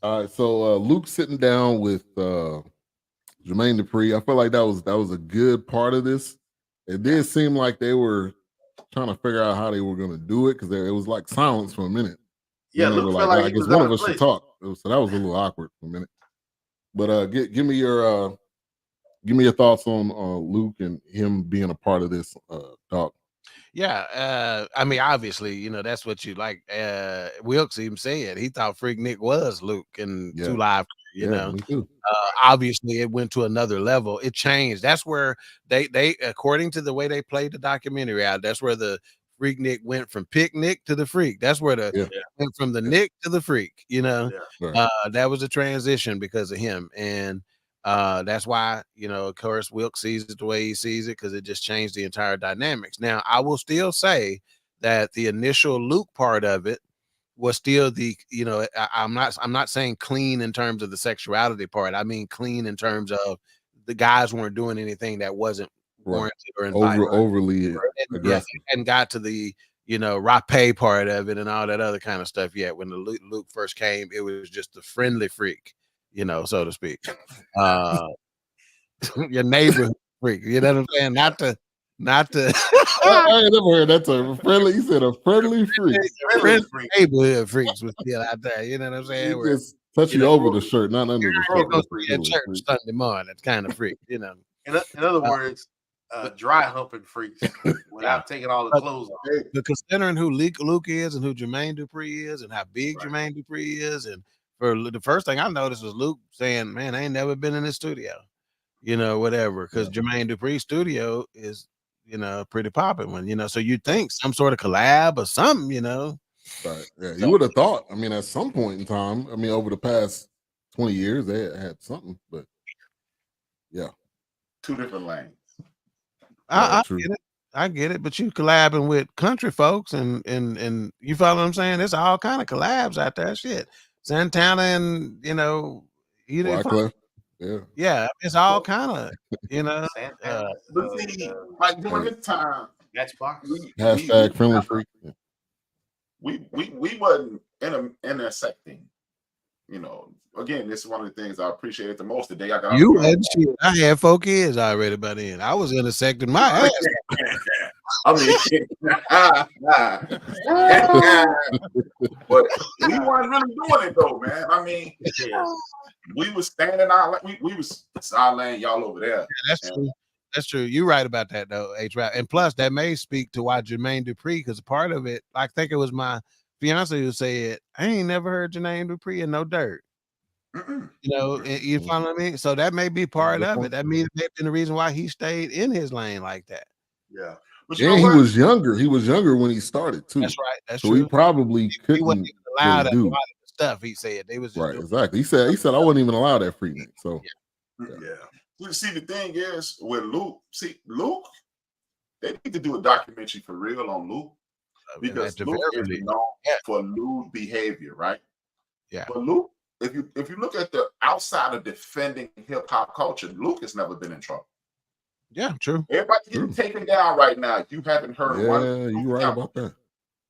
C: All right, so Luke sitting down with Jermaine Dupri. I feel like that was a good part of this. It did seem like they were trying to figure out how they were going to do it because it was like silence for a minute.
D: Yeah,
C: Luke
D: Luke felt like
C: I guess one of us should talk. So that was a little awkward for a minute. But give me your thoughts on Luke and him being a part of this talk.
B: Yeah, I mean, obviously, that's what you like. Wilkes even said he thought Freaknik was Luke and 2 Live.
C: Me too.
B: Obviously, it went to another level. It changed. That's where they according to the way they played the documentary out, that's where the Freaknik went from picnic to the freak. That's where went from the Nick to the freak. That was a transition because of him, and that's why of course Wilkes sees it the way he sees it because it just changed the entire dynamics. Now, I will still say that the initial Luke part of it was still the I'm not saying clean in terms of the sexuality part. I mean clean in terms of the guys weren't doing anything that wasn't warranted or invited.
C: Overly aggressive.
B: And got to the rape part of it and all that other kind of stuff yet. When the Luke first came, it was just the friendly freak, so to speak. Your neighborhood freak, you know what I'm saying? Not to
C: I ain't never heard that term. Friendly, you said a friendly freak.
B: Friendly neighborhood freaks was still out there, you know what I'm saying?
C: Where, just touch you over the shirt, not under the shirt.
B: Church Sunday morning, that's kind of freak,
D: In other words, dry humping freaks without taking all the clothes off.
B: But considering who Luke is and who Jermaine Dupri is and how big Jermaine Dupri is, and for the first thing I noticed was Luke saying, "Man, I ain't never been in this studio," whatever, because Jermaine Dupri's studio is pretty popping one, so you'd think some sort of collab or something,
C: Right. Yeah, you would have thought. I mean, at some point in time, I mean, over the past 20 years, they had something, but yeah.
A: 2 different lanes.
B: I get it, but you collabing with country folks and you follow what I'm saying? There's all kind of collabs out there. Shit. Santana and yeah, it's all kind of
A: but see, like during this time,
C: hashtag friendly freak.
A: We wasn't intersecting. Again, this is one of the things I appreciated the most. The day I got
B: you had shit. I had 4 kids already by then. I was intersecting my ass.
A: I mean, but we weren't really doing it though, man. I mean, we was standing out like we was silent, y'all over there.
B: Yeah, that's true. That's true. You're right about that though, H-Rap. And plus, that may speak to why Jermaine Dupri, because part of it, I think it was my fiance who said, "I ain't never heard Jermaine Dupri in no dirt." You follow me? So that may be part of it. That may have been the reason why he stayed in his lane like that.
A: Yeah.
C: But he was younger. He was younger when he started too.
B: That's right. That's
C: so
B: true.
C: He probably couldn't.
B: He wasn't even allowed to do a lot of the stuff he said. They was just
C: right. Exactly. He said I wouldn't even allow that Freaknik. So
A: yeah. See, the thing is with Luke. See, Luke, they need to do a documentary for real on Luke because Luke is known for lewd behavior, right?
B: Yeah.
A: But Luke, if you look at the outside of defending hip hop culture, Luke has never been in trouble.
B: Yeah, true.
A: Everybody getting taken down right now. You haven't heard one.
C: Yeah, you're right about that.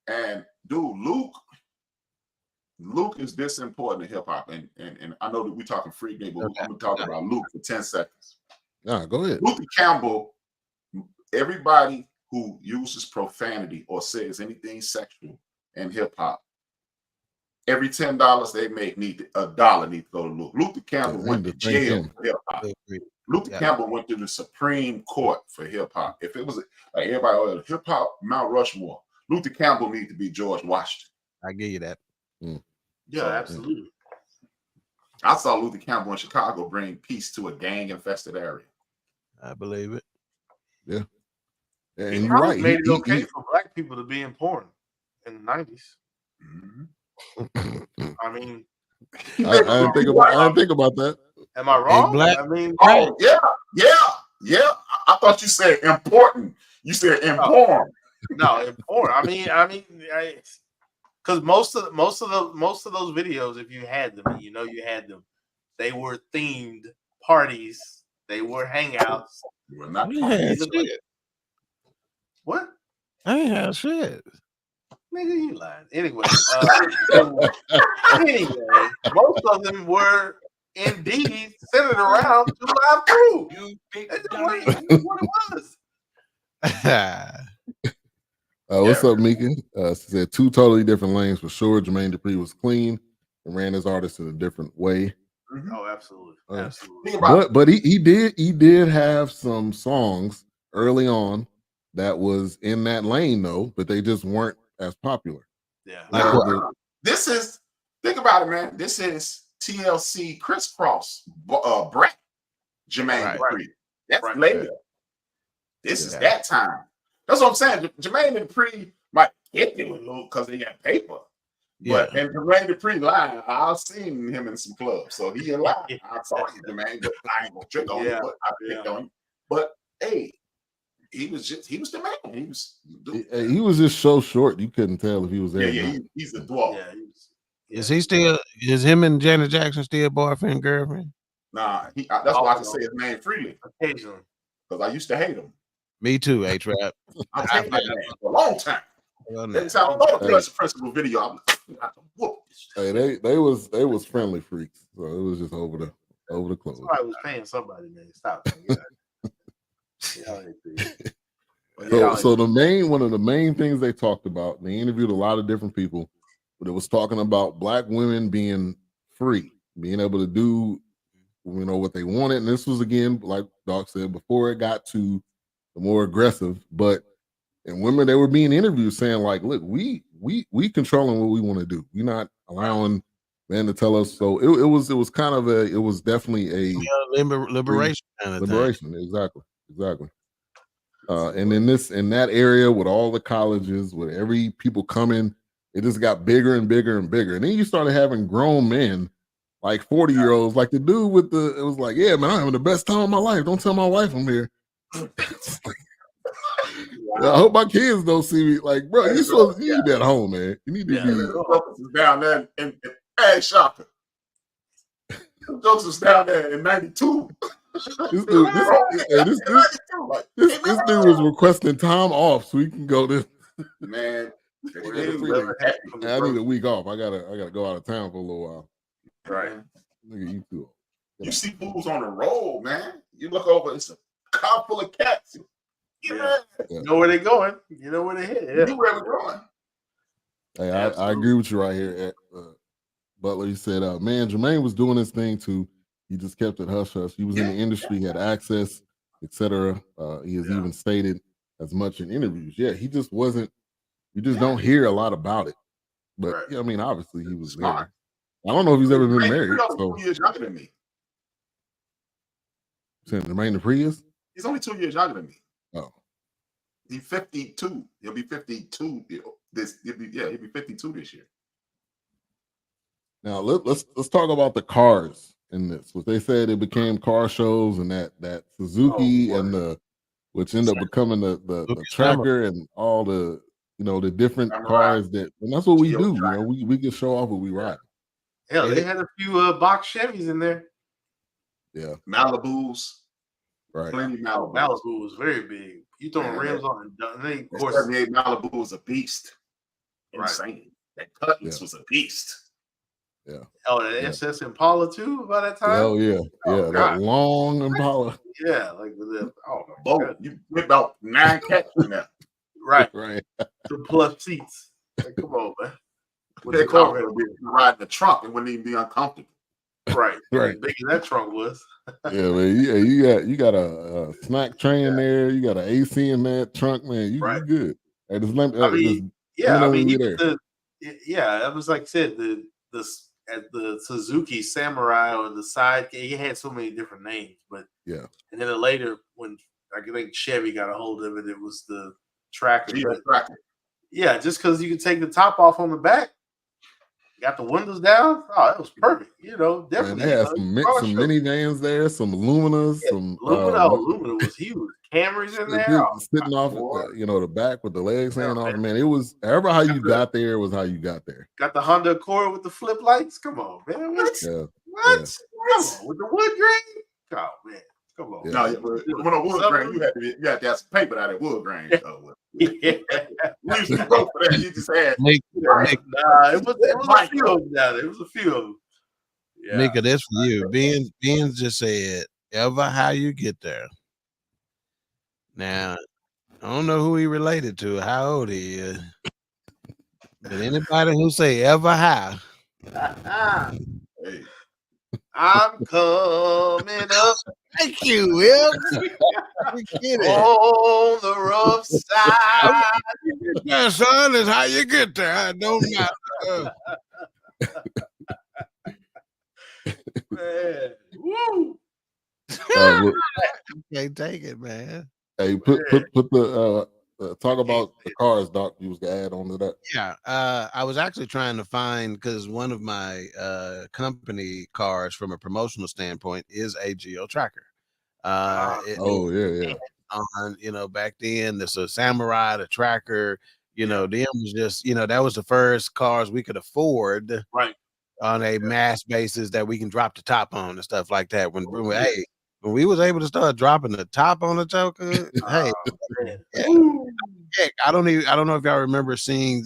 A: And dude, Luke is this important to hip hop, and I know that we're talking Freaknik, but I'm gonna talk about Luke for 10 seconds.
C: Yeah, go ahead.
A: Luke Campbell. Everybody who uses profanity or says anything sexual in hip hop, every $10 they make $1 need to go to Luke. Luther Campbell went to jail for hip hop. Luther Campbell went to the Supreme Court for hip hop. If it was like everybody, hip hop Mount Rushmore, Luther Campbell needs to be George Washington.
B: I give you that.
D: Yeah, absolutely.
A: I saw Luther Campbell in Chicago bring peace to a gang-infested area.
B: I believe it.
C: Yeah.
D: And you're right. Made it okay for black black people to be in porn in the 90s.
A: Mhm.
D: I mean,
C: I didn't think about that.
D: am I wrong?
B: black-
D: I mean,
A: Oh yeah. I thought you said important. You said informed.
D: no, in porn. I mean, because most of those videos, if you had them, you had them, they were themed parties. They were hangouts.
A: We're not
B: We
A: talking
B: had
A: about
B: shit.
D: What?
B: I ain't have shit.
D: Nigga, you lying. Anyway, most of them were indeed centered around Two Live Crew.
E: You big
D: That's
E: dummy.
D: what it was.
C: What's up, Mika? She said 2 totally different lanes for sure. Jermaine Dupri was clean and ran his artist in a different way.
D: Oh, absolutely, absolutely.
A: Think about
C: But he did have some songs early on that was in that lane though, but they just weren't as popular.
D: Yeah.
B: Like
A: Nah,
B: what?
A: this is, think about it, man. This is TLC Crisscross, Brett, Jermaine Dupri. That's
D: Right.
A: later. This is that time. That's what I'm saying. Jermaine Dupri might hit you a little because he got paper. But and Jermaine Dupri lying, I've seen him in some clubs. So he a lie. I saw you, Jermaine, but I ain't gonna trick on you, but I picked on you. But hey, he was the man.
C: He was just so short you couldn't tell if he was there.
A: He's a dwarf.
D: Yeah,
B: Is he still? Is him and Janet Jackson still boyfriend girlfriend?
A: Nah, that's why I can say his name freely.
D: Occasionally,
A: because I used to hate him.
B: Me too, A-Trap.
A: I hated that man for a long time.
B: Well,
A: Every time I saw the Pleasure Principle video, I'm like, whoop.
C: Hey, they was friendly freaks, so it was just over the clothes.
D: Somebody was paying somebody, man. Stop.
C: So one of the main things they talked about, they interviewed a lot of different people, but it was talking about black women being free, being able to do, what they wanted. And this was, again, like Doc said, before it got to the more aggressive, and women, they were being interviewed saying like, look, we controlling what we want to do. We're not allowing men to tell us. So it was definitely a
B: liberation kind of
C: liberation.
B: thing.
C: Exactly. And in that area with all the colleges, with every people coming, it just got bigger and bigger and bigger. And then you started having grown men, like 40-year-olds, like the dude it was like, yeah, man, I'm having the best time of my life. Don't tell my wife I'm here. I hope my kids don't see me. Like, bro, you need to be at home, man. You need to be
A: down there in Ad Shocker. Jokes was down there in 92.
C: This dude was requesting time off so he can go to.
A: Man,
C: I need a week off. I gotta go out of town for a little while.
A: Right.
C: Look at you two.
A: You see fools on the road, man. You look over, it's a car full of cats.
D: You know where they're going. You know where they're headed.
A: You know where we're going.
C: Hey, I agree with you right here. Butler, he said, man, Jermaine was doing his thing too. He just kept it hush hush. He was in the industry, he had access, etc. He has even stated as much in interviews. Yeah, he just wasn't. You just don't hear a lot about it. But I mean, obviously, he was there. I don't know if he's ever been married. So
A: 2 years younger than me.
C: Jermaine Dupri is?
A: He's only 2 years younger than me.
C: Oh,
A: he's 52. He'll be 52. He'll be 52 this year.
C: Now let's talk about the cars in this. What they said, it became car shows, and that Suzuki and which ended up becoming the tracker and all the the different cars and that's what we do. We can show off what we ride.
D: Hell, they had a few box Chevys in there.
C: Yeah,
A: Malibus.
C: Right.
A: Plenty Malibu.
D: Malibu was very big. You throwing rims on and of course
A: 78 Malibu was a beast. Insane. That Cutlass was a beast.
C: Yeah.
D: Oh, the SS Impala too by that time?
C: Oh yeah. That long Impala.
D: Yeah, like with the
A: boat. You get about 9 cats in there.
D: Right.
A: The
D: plush seats. Like, come on, man.
A: With the car ride in the trunk, it wouldn't even be uncomfortable.
D: Right. Big as that trunk was.
C: Yeah, man. You got a snack tray in there. You got an AC in that trunk, man. You good. Hey,
D: it was like I said, the Suzuki Samurai or the side, he had so many different names, but and then later when I think Chevy got a hold of it, it was the Tracker. Yeah, just because you can take the top off on the back, got the windows down. Oh, that was perfect. You know, definitely.
C: Man, they had some minivans there, some Luminas, some
D: Lumina was huge. Cameras in there.
C: Sitting off, the back with the legs hanging off. Man, it was however how you got there was how you got there.
D: Got the Honda Accord with the flip lights. Come on, man. What?
C: Yeah.
D: What? Come on, with the wood grain. Oh man, come on.
A: Yeah. No, when a wood grain, you had to have some paper out of wood grain.
D: Yeah.
A: We used to go for that. You just had.
D: Nah, it was a few of them down there. It was a few of them.
B: Yeah. Mika, this for you. Beans just said, ever how you get there. Now, I don't know who he related to, how old he is. But anybody who say ever how.
A: Hey.
D: I'm coming up.
B: Thank you, Will.
D: On the rough side.
B: Yeah, son, is how you get there. I don't know.
D: Man. Woo.
B: Can't take it, man.
C: Hey, put the talk about the cars, Doc. You was gonna add on to that.
B: Yeah, I was actually trying to find because one of my company cars, from a promotional standpoint, is a Geo Tracker.
C: Yeah.
B: Back then, there's a Samurai, the Tracker. Them was just that was the first cars we could afford,
D: right,
B: on a mass basis that we can drop the top on and stuff like that. When we was able to start dropping the top on the choker, I don't know if y'all remember seeing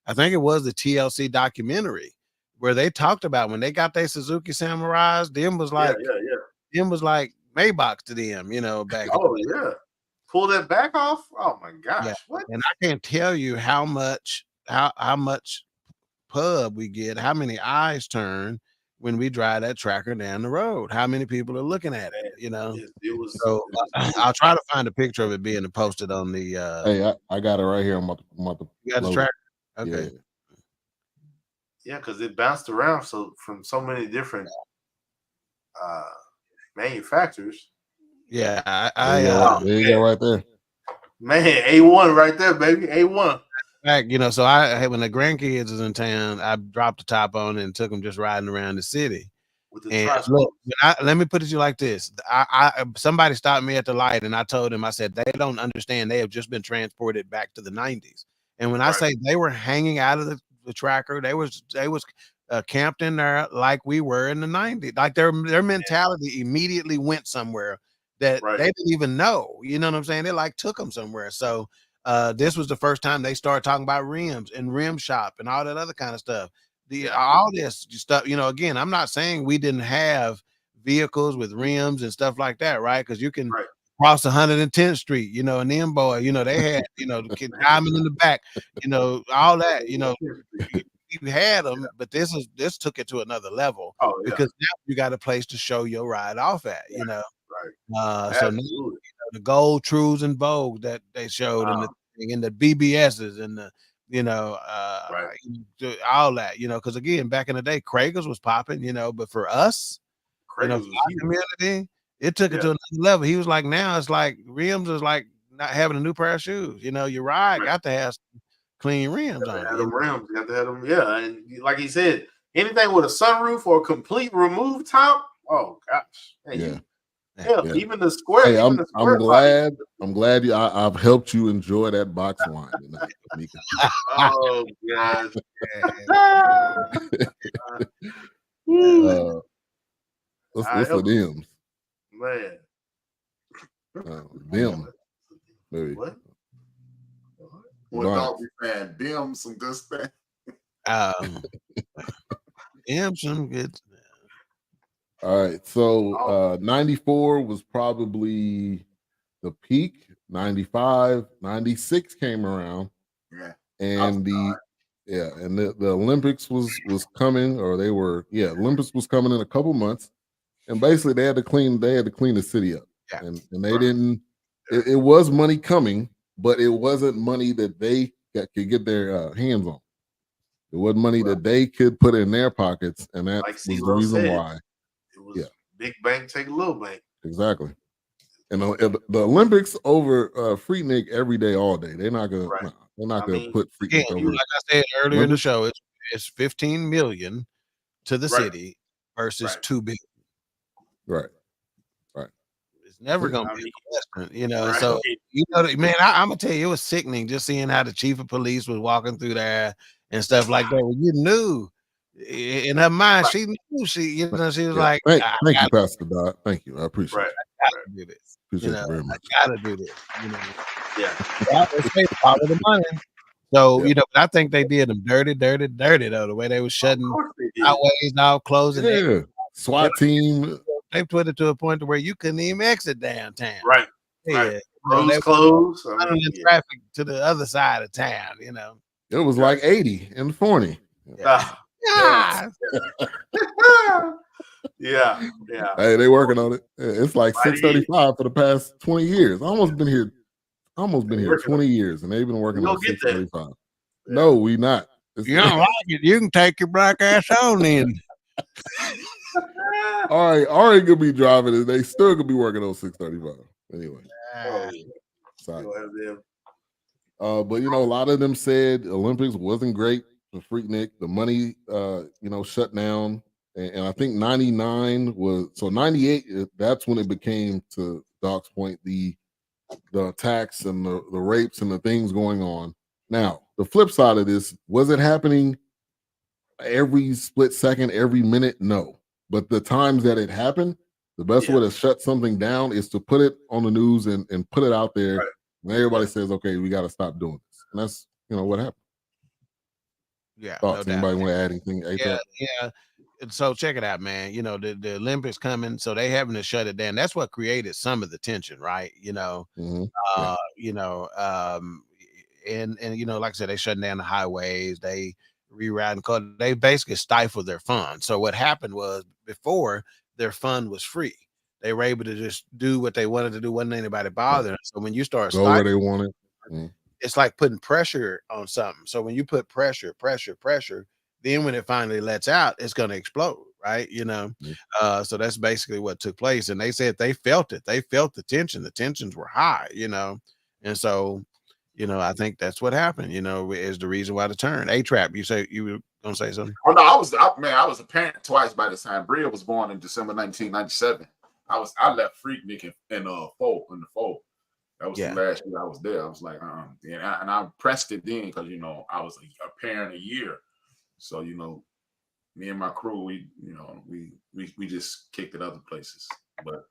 B: I think it was the TLC documentary where they talked about when they got their Suzuki Samurais, them was like Maybachs to them, back.
D: Oh yeah, pull that back off. Oh my gosh, what?
B: And I can't tell you how much pub we get, how many eyes turn when we drive that Tracker down the road, how many people are looking at it,
D: It was,
B: I'll try to find a picture of it being posted on the
C: hey, I got it right here. I'm about to
B: you got the Tracker? Okay.
D: Yeah, because it bounced around from so many different manufacturers.
B: Yeah,
C: there you go right there.
D: Man, A1 right there, baby. A1.
B: Back, so when the grandkids is in town, I dropped the top on it and took them just riding around the city.
D: With the
B: look, let me put it to you like this. Somebody stopped me at the light and I told him, I said, they don't understand. They have just been transported back to the 90s. And when I say they were hanging out of the Tracker, they was camped in there like we were in the 90s. Like their mentality immediately went somewhere that they didn't even know. You know what I'm saying? They like took them somewhere. So this was the first time they started talking about rims and rim shop and all that other kind of stuff. All this stuff, again, I'm not saying we didn't have vehicles with rims and stuff like that, right? Because you can cross 110th Street, and then they had, the diamond in the back, all that, you had them, but this took it to another level because now you got a place to show your ride off at, so the gold trues and Vogue that they showed in the BBSs and the all that, because again, back in the day, Krager's was popping, but for us, community, it took it to another level. He was like, now it's like rims is like not having a new pair of shoes. Your ride got to have clean rims on it.
D: Rims, got to have them, and like he said, anything with a sunroof or a complete remove top. Oh gosh, even the square.
C: Hey, I'm glad I've helped you enjoy that box line tonight, Mika.
D: Oh gosh.
C: What's the Dims?
D: Man.
C: Dim. Maybe.
D: What?
A: Well, dog, we had Dim some good stuff.
B: Dim some good.
C: All right, so 94 was probably the peak. 95, 96 came around.
A: Yeah.
C: And the Olympics was coming, or Olympics was coming in a couple months. And basically they had to clean the city up.
B: Yeah.
C: And they didn't it was money coming, but it wasn't money that they could get their hands on. It wasn't money that they could put in their pockets, and that was the reason why.
D: It was big bank take a little bank.
C: Exactly. And the Olympics over Freaknik every day, all day. They're not gonna. They're not
D: I
C: going to
D: mean,
C: put
B: Again,
C: Freaknik
B: you
C: over.
B: like I said earlier in the
C: Olympics.
B: show, it's 15 million to the
D: Right.
B: city versus
D: Right.
B: 2 billion.
C: Right.
B: It's never
C: Yeah.
B: gonna
D: I
B: be
D: mean,
B: a question, you know.
D: right.
B: So man, I'm gonna tell you, it was sickening just seeing how the chief of police was walking through there and stuff like that. When you knew in her mind, she knew she was
C: Yeah.
B: like,
C: Thank
B: I
C: you, Pastor Doc. Thank you. I appreciate
D: Right.
B: gotta do this.
C: Appreciate
B: You know,
C: you very much.
B: I gotta do this. You know,
D: Yeah.
B: they say follow the money. So,
C: Yeah.
B: you know, I think they did them dirty though, the way they was
D: Of
B: shutting
D: course they did.
B: highways off, closing it.
C: Yeah. SWAT team.
B: They put it to a point to where you couldn't even exit downtown.
D: Right.
B: Yeah.
D: Right.
B: You know, they
D: Roads closed. I mean,
B: running
D: yeah.
B: traffic to the other side of town, you know.
C: It was like 80 and 40.
D: Ah,
B: Yeah.
D: yeah.
C: Hey, they working on it. Yeah, it's like
D: Right.
C: 635 for the past 20 years. Almost been here
D: They're working
C: 20 years, and they've been working
D: We'll
C: on
D: get there.
C: 635. No, we not. It's,
B: You don't like it, you can take your black ass on then.
C: all right, already gonna be driving it. They still gonna be working on 635. Anyway,
D: Oh,
C: sorry.
D: go ahead, Bill.
C: But you know, a lot of them said Olympics wasn't great for Freaknik. The money, shut down, and I think 99 was so 98. That's when it became, to Doc's point, the attacks and the rapes and the things going on. Now, the flip side of this, was it happening every split second, every minute? No. But the times that it happened, the best way to shut something down is to put it on the news and put it out there.
D: Right.
C: And everybody says, okay, we got to stop doing this. And that's, what happened.
B: Yeah.
C: Thoughts?
B: No
C: Anybody
B: doubt.
C: want to add anything?
B: Yeah. And so check it out, man. You know, the Olympics coming, so they having to shut it down. That's what created some of the tension, right? You know,
C: Mhm.
B: And like I said, they shutting down the highways, they rerouting code, they basically stifled their fund. So what happened was, before, their fund was free. They were able to just do what they wanted to do, wasn't anybody bothering them. So when you start
C: Go where they wanted.
B: it's like putting pressure on something. So when you put pressure, then when it finally lets out, it's going to explode, right? You know, so that's basically what took place. And they said they felt it. They felt the tension. The tensions were high, and so, I think that's what happened. Is the reason why the turn. A-Trap, you say you were gonna say something?
A: Oh no, I was a parent twice by this time. Bria was born in December 1997. I left Freaknik in the fall. That was the last year I was there. I was like, and I pressed it then because I was a parent a year. So me and my crew, we just kicked it other places. But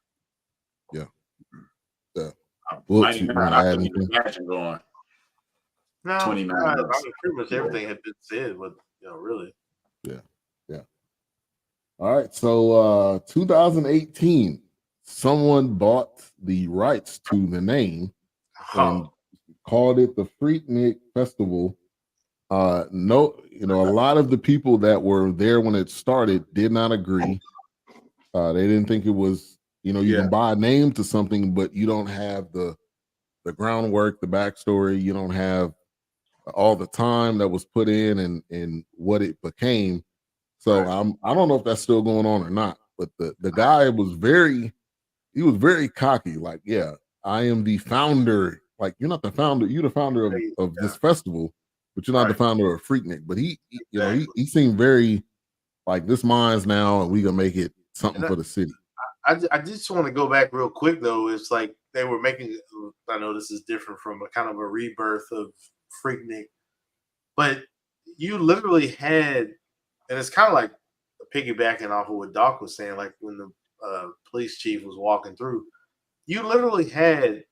C: yeah.
A: I couldn't even imagine going.
D: No,
A: 29
D: I
A: months.
D: mean, pretty much everything had been said, but really.
C: Yeah. All right. So 2018, someone bought the rights to the name and called it the Freaknik Festival. A lot of the people that were there when it started did not agree. They didn't think it was, you can buy a name to something, but you don't have the groundwork, the backstory. You don't have all the time that was put in and what it became. So I don't know if that's still going on or not. But the guy was very cocky. Like, I am the founder. Like, you're not the founder. You're the founder of this festival, but you're not the founder of Freaknik. But he seemed very like, this mine's now, and we gonna make it something for the city.
D: I just want to go back real quick though. It's like they were making. I know this is different from a kind of a rebirth of Freaknik, but you literally had, and it's kind of like piggybacking off of what Doc was saying. Like when the police chief was walking through, you literally had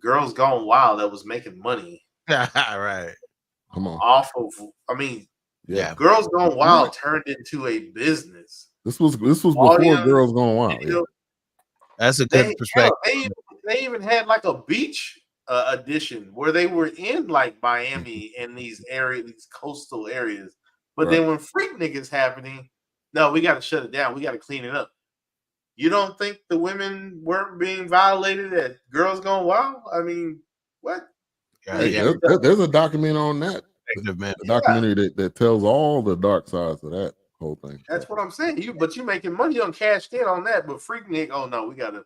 D: Girls Gone Wild that was making money.
B: Right.
C: Come on.
D: Off of, Girls Gone Wild turned into a business.
C: This was before Girls Gone Wild.
B: That's a good perspective.
D: They even had like a beach edition where they were in like Miami and these coastal areas. But then when Freaknik is happening, no, we got to shut it down. We got to clean it up. You don't think the women weren't being violated at Girls Gone Wild? I mean, what?
C: There's a documentary on that. A documentary that tells all the dark sides of that whole thing.
D: That's what I'm saying. You're making money on cashed in on that, but Freaknik, oh no, we got to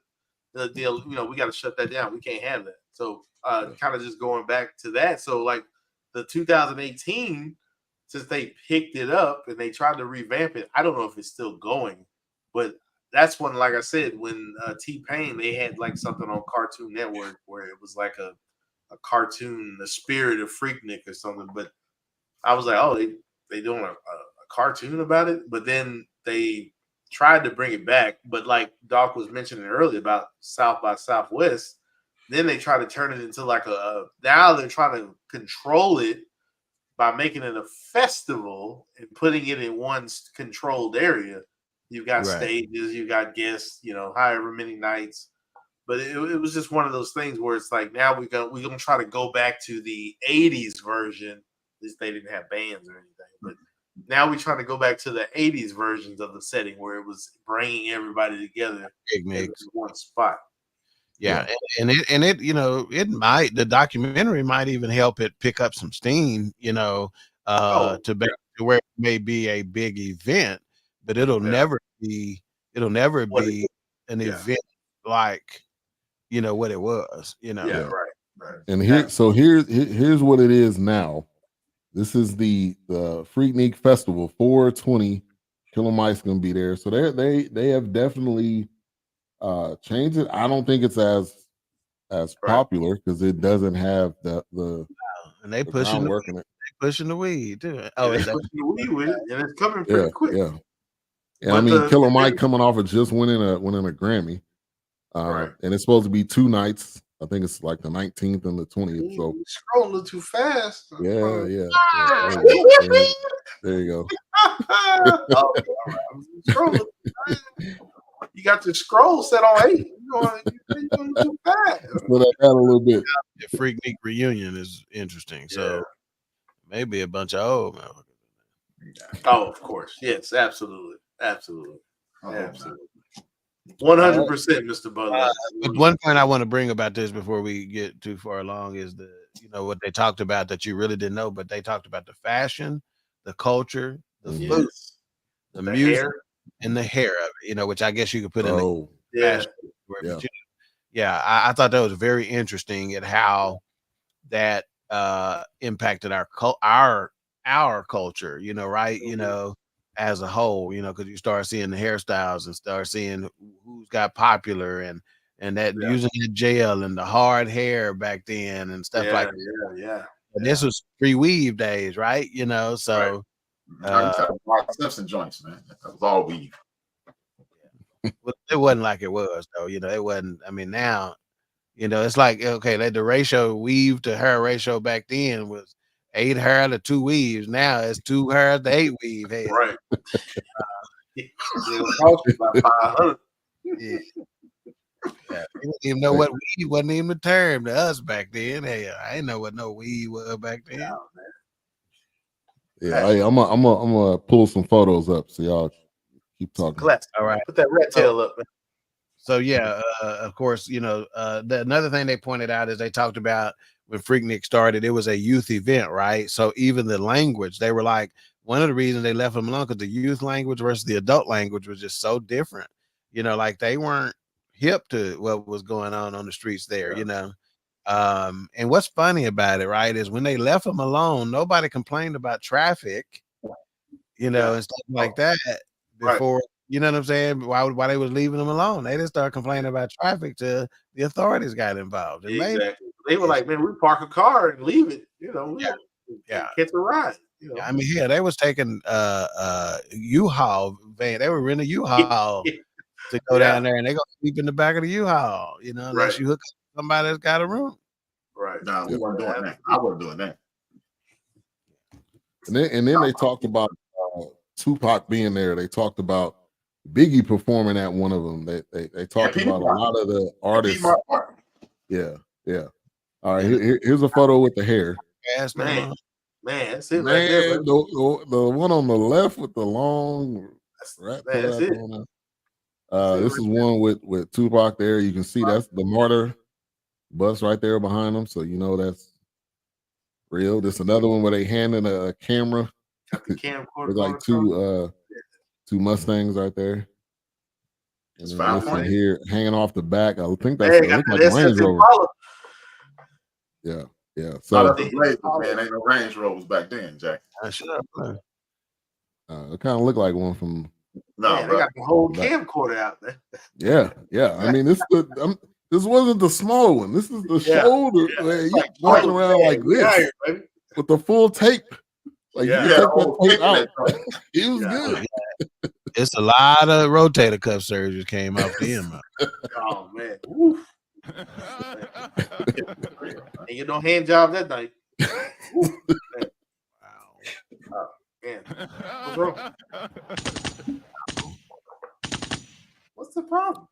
D: the deal. We got to shut that down. We can't have that. So kind of just going back to that. So like the 2018, since they picked it up and they tried to revamp it, I don't know if it's still going, but that's when, like I said, when T-Pain, they had like something on Cartoon Network where it was like a cartoon, the spirit of Freaknik or something. But I was like, oh, they doing a cartoon about it, but then they tried to bring it back. But like Doc was mentioning earlier about South by Southwest, then they try to turn it into like now they're trying to control it by making it a festival and putting it in one controlled area. You got stages, you got guests, however many nights. But it was just one of those things where it's like now we're gonna try to go back to the 80s version. At least they didn't have bands or anything, but now we try to go back to the 80s versions of the setting where it was bringing everybody together in one spot.
B: Yeah, and it it might, the documentary might even help it pick up some steam, to where it may be a big event, but it'll never be an event like what it was.
D: Yeah, right.
C: And here's what it is now. This is the Freaknik Festival 420. Killer Mike's gonna be there, so they have definitely changed it. I don't think it's as popular because it doesn't have the
B: and they pushing the weed too. Oh,
D: it's pushing the weed with it, and it's coming pretty quick.
C: Yeah. I mean, Killer Mike coming off of just winning a Grammy, and it's supposed to be 2 nights. I think it's like the 19th and the 20th. So
D: scrolling a little too fast.
C: Yeah. There you go.
D: I'm scrolling. You got the scroll set on 8. You're going too fast.
C: Put that down a little bit.
B: The Freaknik reunion is interesting. So maybe a bunch of old motherfuckers.
D: Oh, of course. Yes, absolutely. 100%, Mr. Butler.
B: But one point I want to bring about this before we get too far along is what they talked about that you really didn't know, but they talked about the fashion, the culture, the food, the music, hair. And the hair of it, which I guess you could put in the fashion. I thought that was very interesting at how that impacted our culture, right? As a whole, because you start seeing the hairstyles and start seeing who's got popular and that using the gel and the hard hair back then and stuff like that.
D: Yeah.
B: And this was pre-weave days, right? So
A: Simpson joints, man. That was all weave.
B: Well, it wasn't like it was though. It wasn't. I mean, now, it's like the ratio weave to hair ratio back then was 8 hair to 2 weaves. Now it's 2 hair to 8 weave hair.
D: Right. It'll cost you about 500.
B: Yeah. We didn't even know what weave wasn't even a term to us back then. Hey, I didn't know what no weave was back then.
C: Hey, I'm gonna pull some photos up so y'all keep talking.
D: Classic.
B: All right.
D: Put that red tail up.
B: So of course, another thing they pointed out is they talked about when Freaknik started, it was a youth event, right? So even the language, they were like, one of the reasons they left them alone because the youth language versus the adult language was just so different. Like they weren't hip to what was going on the streets there, And what's funny about it, right, is when they left them alone, nobody complained about traffic, and stuff like that before. You know what I'm saying? Why they was leaving them alone? They didn't start complaining about traffic till the authorities got involved.
D: Exactly. They were like, man, we park a car and leave it. Catch a ride.
B: I mean, they was taking U-Haul van. They were renting a U-Haul to go down there, and they go sleep in the back of the U-Haul. Unless you hook up with somebody that's got a room.
D: Right.
A: No, we weren't doing that. I wasn't doing that.
C: And then they talked about Tupac being there. They talked about Biggie performing at one of them. They talked about a lot of the artists. Yeah. All right, here's a photo with the hair.
B: Yes,
D: man, that's it.
C: Man,
D: right there,
C: the one on the left with the long
D: that's it.
C: This is one with Tupac there. You can see that's the martyr bus right there behind them, so that's real. There's another one where they handing a camera.
D: Got the camcorder.
C: Like two Mustangs right there. And then this one here hanging off the back. I think that's like Range Rover. Yeah. Yeah.
A: So
C: So
A: that's the Blazer, man. Ain't no Range Rovers back then, Jack.
B: Shut up, man.
C: it kind of looked like one from.
A: No,
D: man, they got the whole camcorder out there.
C: Yeah. I mean, this wasn't the small one. This is the shoulder. Where you walking around like this with the full tape. Like you can take that tape out. It was good.
B: It's a lot of rotator cuff surgeries came off the end.
D: Oh man. Oof. Ain't get no hand job that night. Oof, man. Wow. Oh, man. What's wrong? What's the problem?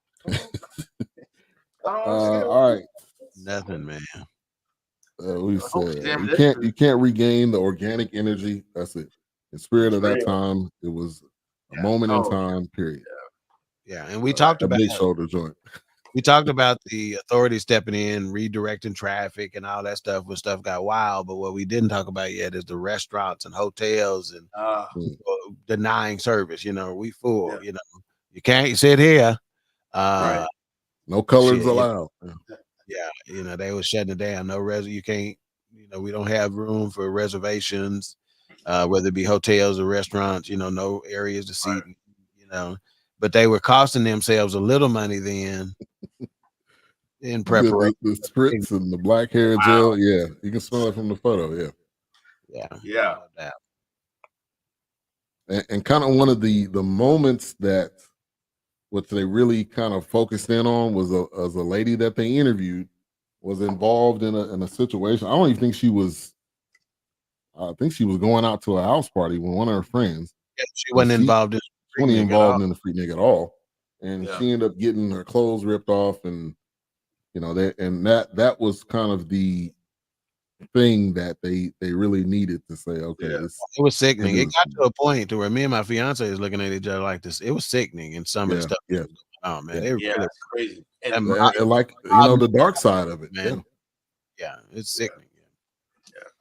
C: All right.
B: Nothing, man.
C: We said you can't regain the organic energy. That's it. The spirit of that time. It was a moment in time. Period.
B: Yeah, and we talked about
C: big shoulder joint.
B: We talked about the authorities stepping in, redirecting traffic, and all that stuff when stuff got wild. But what we didn't talk about yet is the restaurants and hotels and denying service. We full. You can't sit here.
C: Right. No colors allowed.
B: Yeah, they were shutting it down. No you can't. We don't have room for reservations, whether it be hotels or restaurants. No areas to seat. But they were costing themselves a little money then. In preparation,
C: the spritz and the black hair gel. Yeah, you can smell it from the photo.
D: Yeah.
C: And kind of one of the moments that what they really kind of focused in on was a lady that they interviewed was involved in a situation. I don't even think she was. I think she was going out to a house party with one of her friends.
B: Yeah, she wasn't involved in
C: the Freaknik at all, and she ended up getting her clothes ripped off, and that was kind of the thing that they really needed to say, okay,
B: it was sickening. It got to a point to where me and my fiance is looking at each other like this. It was sickening, and some of the stuff.
C: Yeah.
B: Oh man,
D: it's crazy.
C: And like the dark side of it,
B: man. Yeah, it's sickening.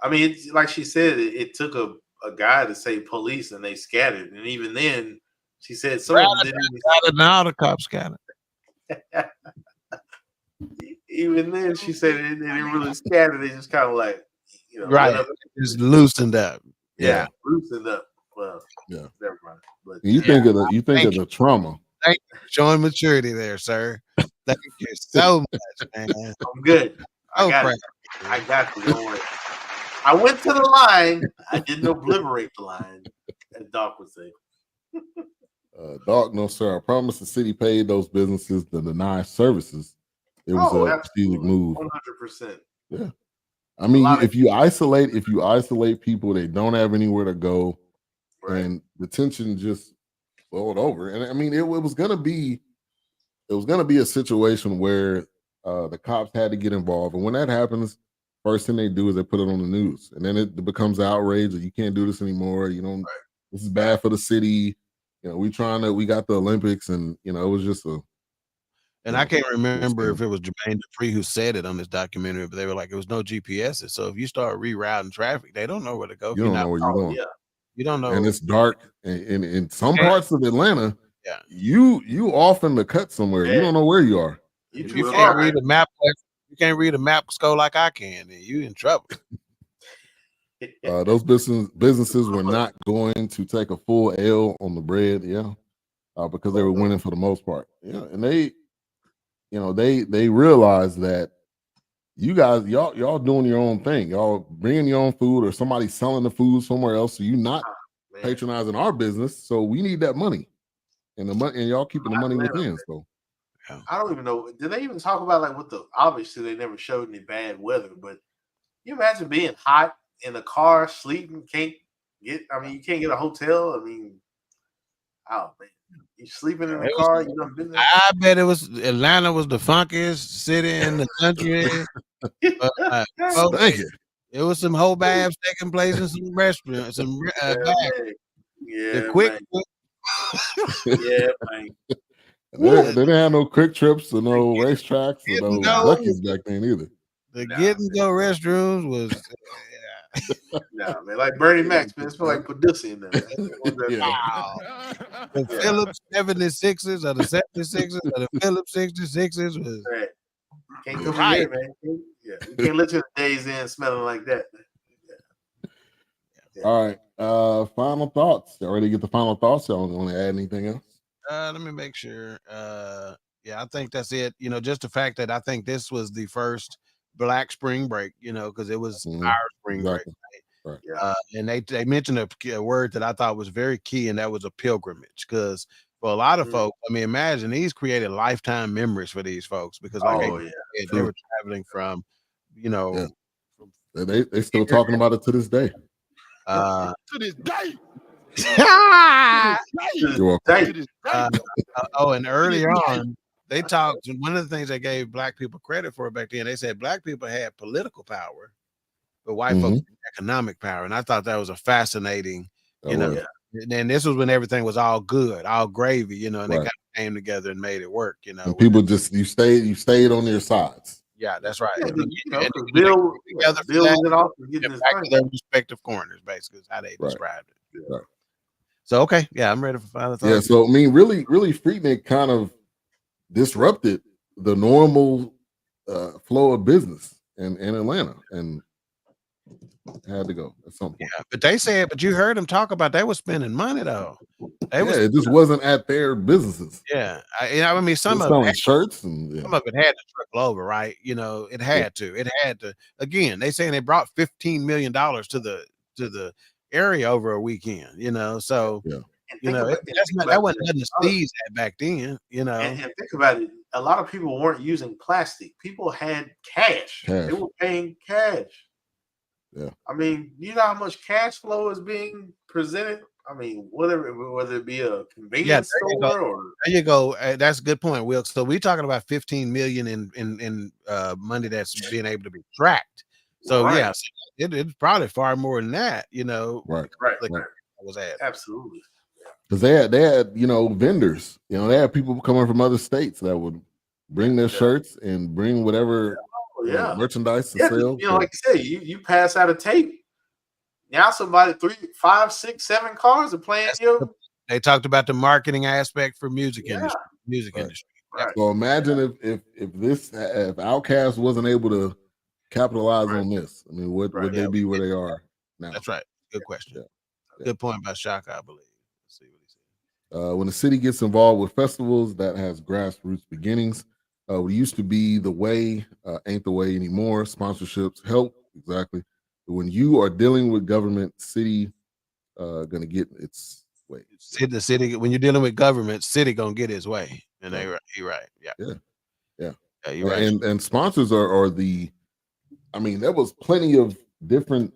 D: I mean, it's, like she said, it took a guy to say police, and they scattered. And even then, she said some of them didn't.
B: Now the cops scattered.
D: Even then, she said they didn't really scatter. They just kind of like,
B: right, just loosened up. Yeah,
D: loosened up. Well,
C: never
D: mind. But
C: you think of the trauma.
B: Thank you for showing maturity there, sir. Thank you so much, man.
D: I'm good. I got you. Don't worry. I went to the line. I didn't obliterate the line, as Doc would say.
C: Doc, no, sir. I promise the city paid those businesses to deny services. It was a strategic move.
D: 100%.
C: Yeah. I mean, if you isolate people, they don't have anywhere to go, and the tension just flowed over. And I mean, it was gonna be a situation where the cops had to get involved. And when that happens, first thing they do is they put it on the news, and then it becomes outrage that you can't do this anymore. This is bad for the city. We got the Olympics, and it was just
B: And I can't remember if it was Jermaine Dupri who said it on this documentary, but they were like, it was no GPSs. So if you start rerouting traffic, they don't know where to go.
C: You don't know where you're going.
B: Yeah. You don't know.
C: And it's dark. And in some parts of Atlanta, you off in the cut somewhere. You don't know where you are.
B: You can't read a map. You can't read a map score like I can. Then you in trouble.
C: Those businesses were not going to take a full L on the bread, because they were winning for the most part. Yeah, and they realized that you guys, y'all doing your own thing. Y'all bringing your own food, or somebody selling the food somewhere else. So you're not patronizing our business. So we need that money, and y'all keeping the money within. So
D: I don't even know. Did they even talk about like what obviously they never showed any bad weather, but you imagine being hot in a car, sleeping, you can't get a hotel. I mean, oh man. You sleeping in the car? You done been there?
B: I bet Atlanta was the funkiest city in the country. It was some whole baths taking place in some restaurants, some bars.
D: Yeah,
B: quick.
D: Yeah, man.
C: They didn't have no quick trips or no racetracks or no Lucky's back then either.
B: The get and go restrooms was
D: man, like Bernie Mac, man, it's like Pudusi in there.
B: Wow. The Phillips 76ers or the 76ers or the Phillips 66ers was
D: Can't come in here, man. Yeah, you can't let your days in smelling like that.
C: Yeah. All right. Final thoughts. Y'all ready to get the final thoughts? Y'all want to add anything else?
B: Let me make sure. Yeah, I think that's it. Just the fact that I think this was the first Black spring break, because it was our spring break.
C: Right.
D: Yeah.
B: And they mentioned a word that I thought was very key, and that was a pilgrimage. Because for a lot of folks, I mean, imagine these created lifetime memories for these folks because, like they were traveling from,
C: they still talking about it to this day.
B: To this day. And earlier on, they talked. One of the things they gave Black people credit for back then, they said Black people had political power, but white folks had economic power. And I thought that was a fascinating, And this was when everything was all good, all gravy, and they kind of came together and made it work,
C: And people just you stayed on their sides.
B: Yeah, that's right.
D: Yeah,
B: Bill
D: was
B: getting back to their respective corners, basically, is how they described it.
C: Right.
B: So okay, I'm ready for final thoughts.
C: Yeah, so I mean, really, Freaknik kind of disrupted the normal flow of business in Atlanta, and had to go at some point.
B: Yeah, but you heard them talk about they were spending money though.
C: It just wasn't at their businesses.
B: Yeah, I mean, some of
C: selling shirts and
B: some of it had to trickle over, right? It had to. It had to. Again, they saying they brought $15 million to the area over a weekend. So that wasn't nothing to sneeze at back then.
D: And think about it. A lot of people weren't using plastic. People had cash. They were paying cash.
C: Yeah.
D: I mean, you know how much cash flow is being presented? I mean, whether it be a convenience store or
B: there you go. That's a good point, Will. So we're talking about 15 million in money that's being able to be tracked. So it's probably far more than that,
C: Right.
B: Was added.
D: Absolutely.
C: Because they had vendors, they had people coming from other states that would bring their shirts and bring whatever merchandise to sell.
D: Like you said, you pass out a tape. Now somebody 3, 5, 6, 7 cars are playing
B: They talked about the marketing aspect for music industry.
C: Right. So imagine if Outkast wasn't able to capitalize on this. I mean, would they be where they are now?
B: That's right. Good question. Good point by Shaka, I believe. Let's see what he said.
C: When the city gets involved with festivals, that has grassroots beginnings. What used to be the way ain't the way anymore. Sponsorships help. Exactly. When you are dealing with government, city gonna get its way.
B: The city, when you're dealing with government, city gonna get its way. And you're right.
C: Yeah,
B: you're right.
C: And sponsors are I mean, there was plenty of different,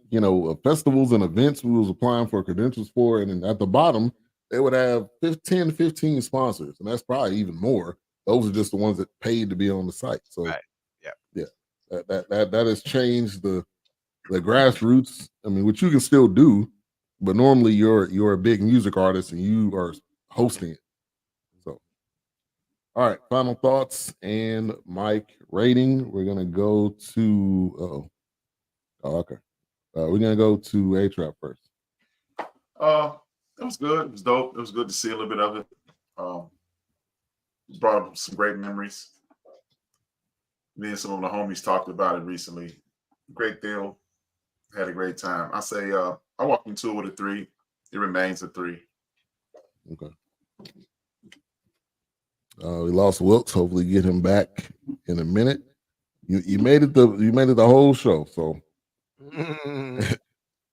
C: festivals and events we was applying for credentials for, and then at the bottom they would have 15 sponsors, and that's probably even more. Those are just the ones that paid to be on the site. So that has changed the grassroots. I mean, which you can still do, but normally you're a big music artist and you are hosting it. So, all right, final thoughts and mic rating. We're gonna go to okay. We're gonna go to A-Trap first.
A: It was good. It was dope. It was good to see a little bit of it. Brought up some great memories. Me and some of the homies talked about it recently. Great deal. Had a great time. I say I walked into it with a 3. It remains a 3.
C: Okay. We lost Wilkes. Hopefully get him back in a minute. You made it the whole show, so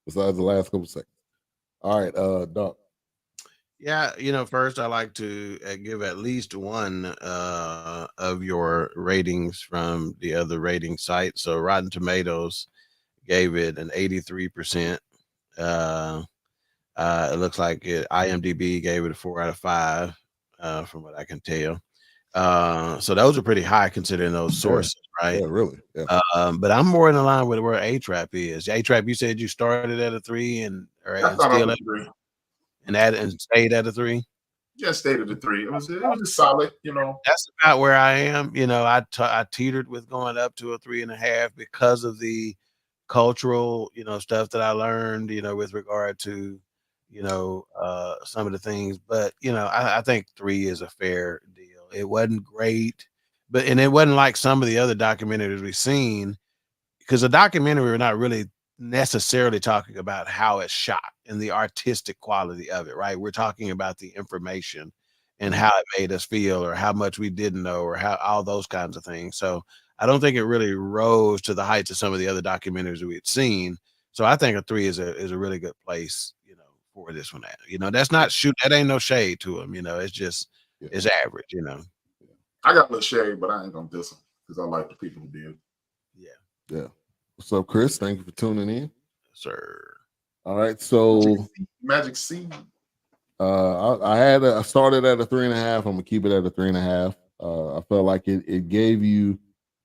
C: besides the last couple seconds. All right, Doc.
B: Yeah, first I like to give at least one of your ratings from the other rating sites. So Rotten Tomatoes gave it an 83%. It looks like IMDb gave it a 4 out of 5, from what I can tell. So those are pretty high considering those sources, right?
C: Yeah, really. Yeah.
B: But I'm more in the line with where A-Trap is. A-Trap, you said you started at a 3 and still at 3, and stayed at a 3.
A: Just stayed at a 3. It was just solid,
B: That's about where I am. I teetered with going up to a 3.5 because of the cultural, stuff that I learned, with regard to, some of the things. But I think 3 is a fair deal. It wasn't great. but and it wasn't like some of the other documentaries we've seen, because a documentary we're not really necessarily talking about how it's shot and the artistic quality of it, right? We're talking about the information and how it made us feel, or how much we didn't know, or how all those kinds of things. So I don't think it really rose to the heights of some of the other documentaries we had seen. So I think a 3 is a really good place, for this one. That's not that ain't no shade to him. It's just it's average.
A: I got a little shade, but I ain't gonna diss him because I like the people who did.
C: Yeah. What's up, Chris? Thank you for tuning in,
B: sir.
C: All right, so
A: Magic Seed.
C: I started at a 3.5. I'm gonna keep it at a 3.5. I felt like it gave you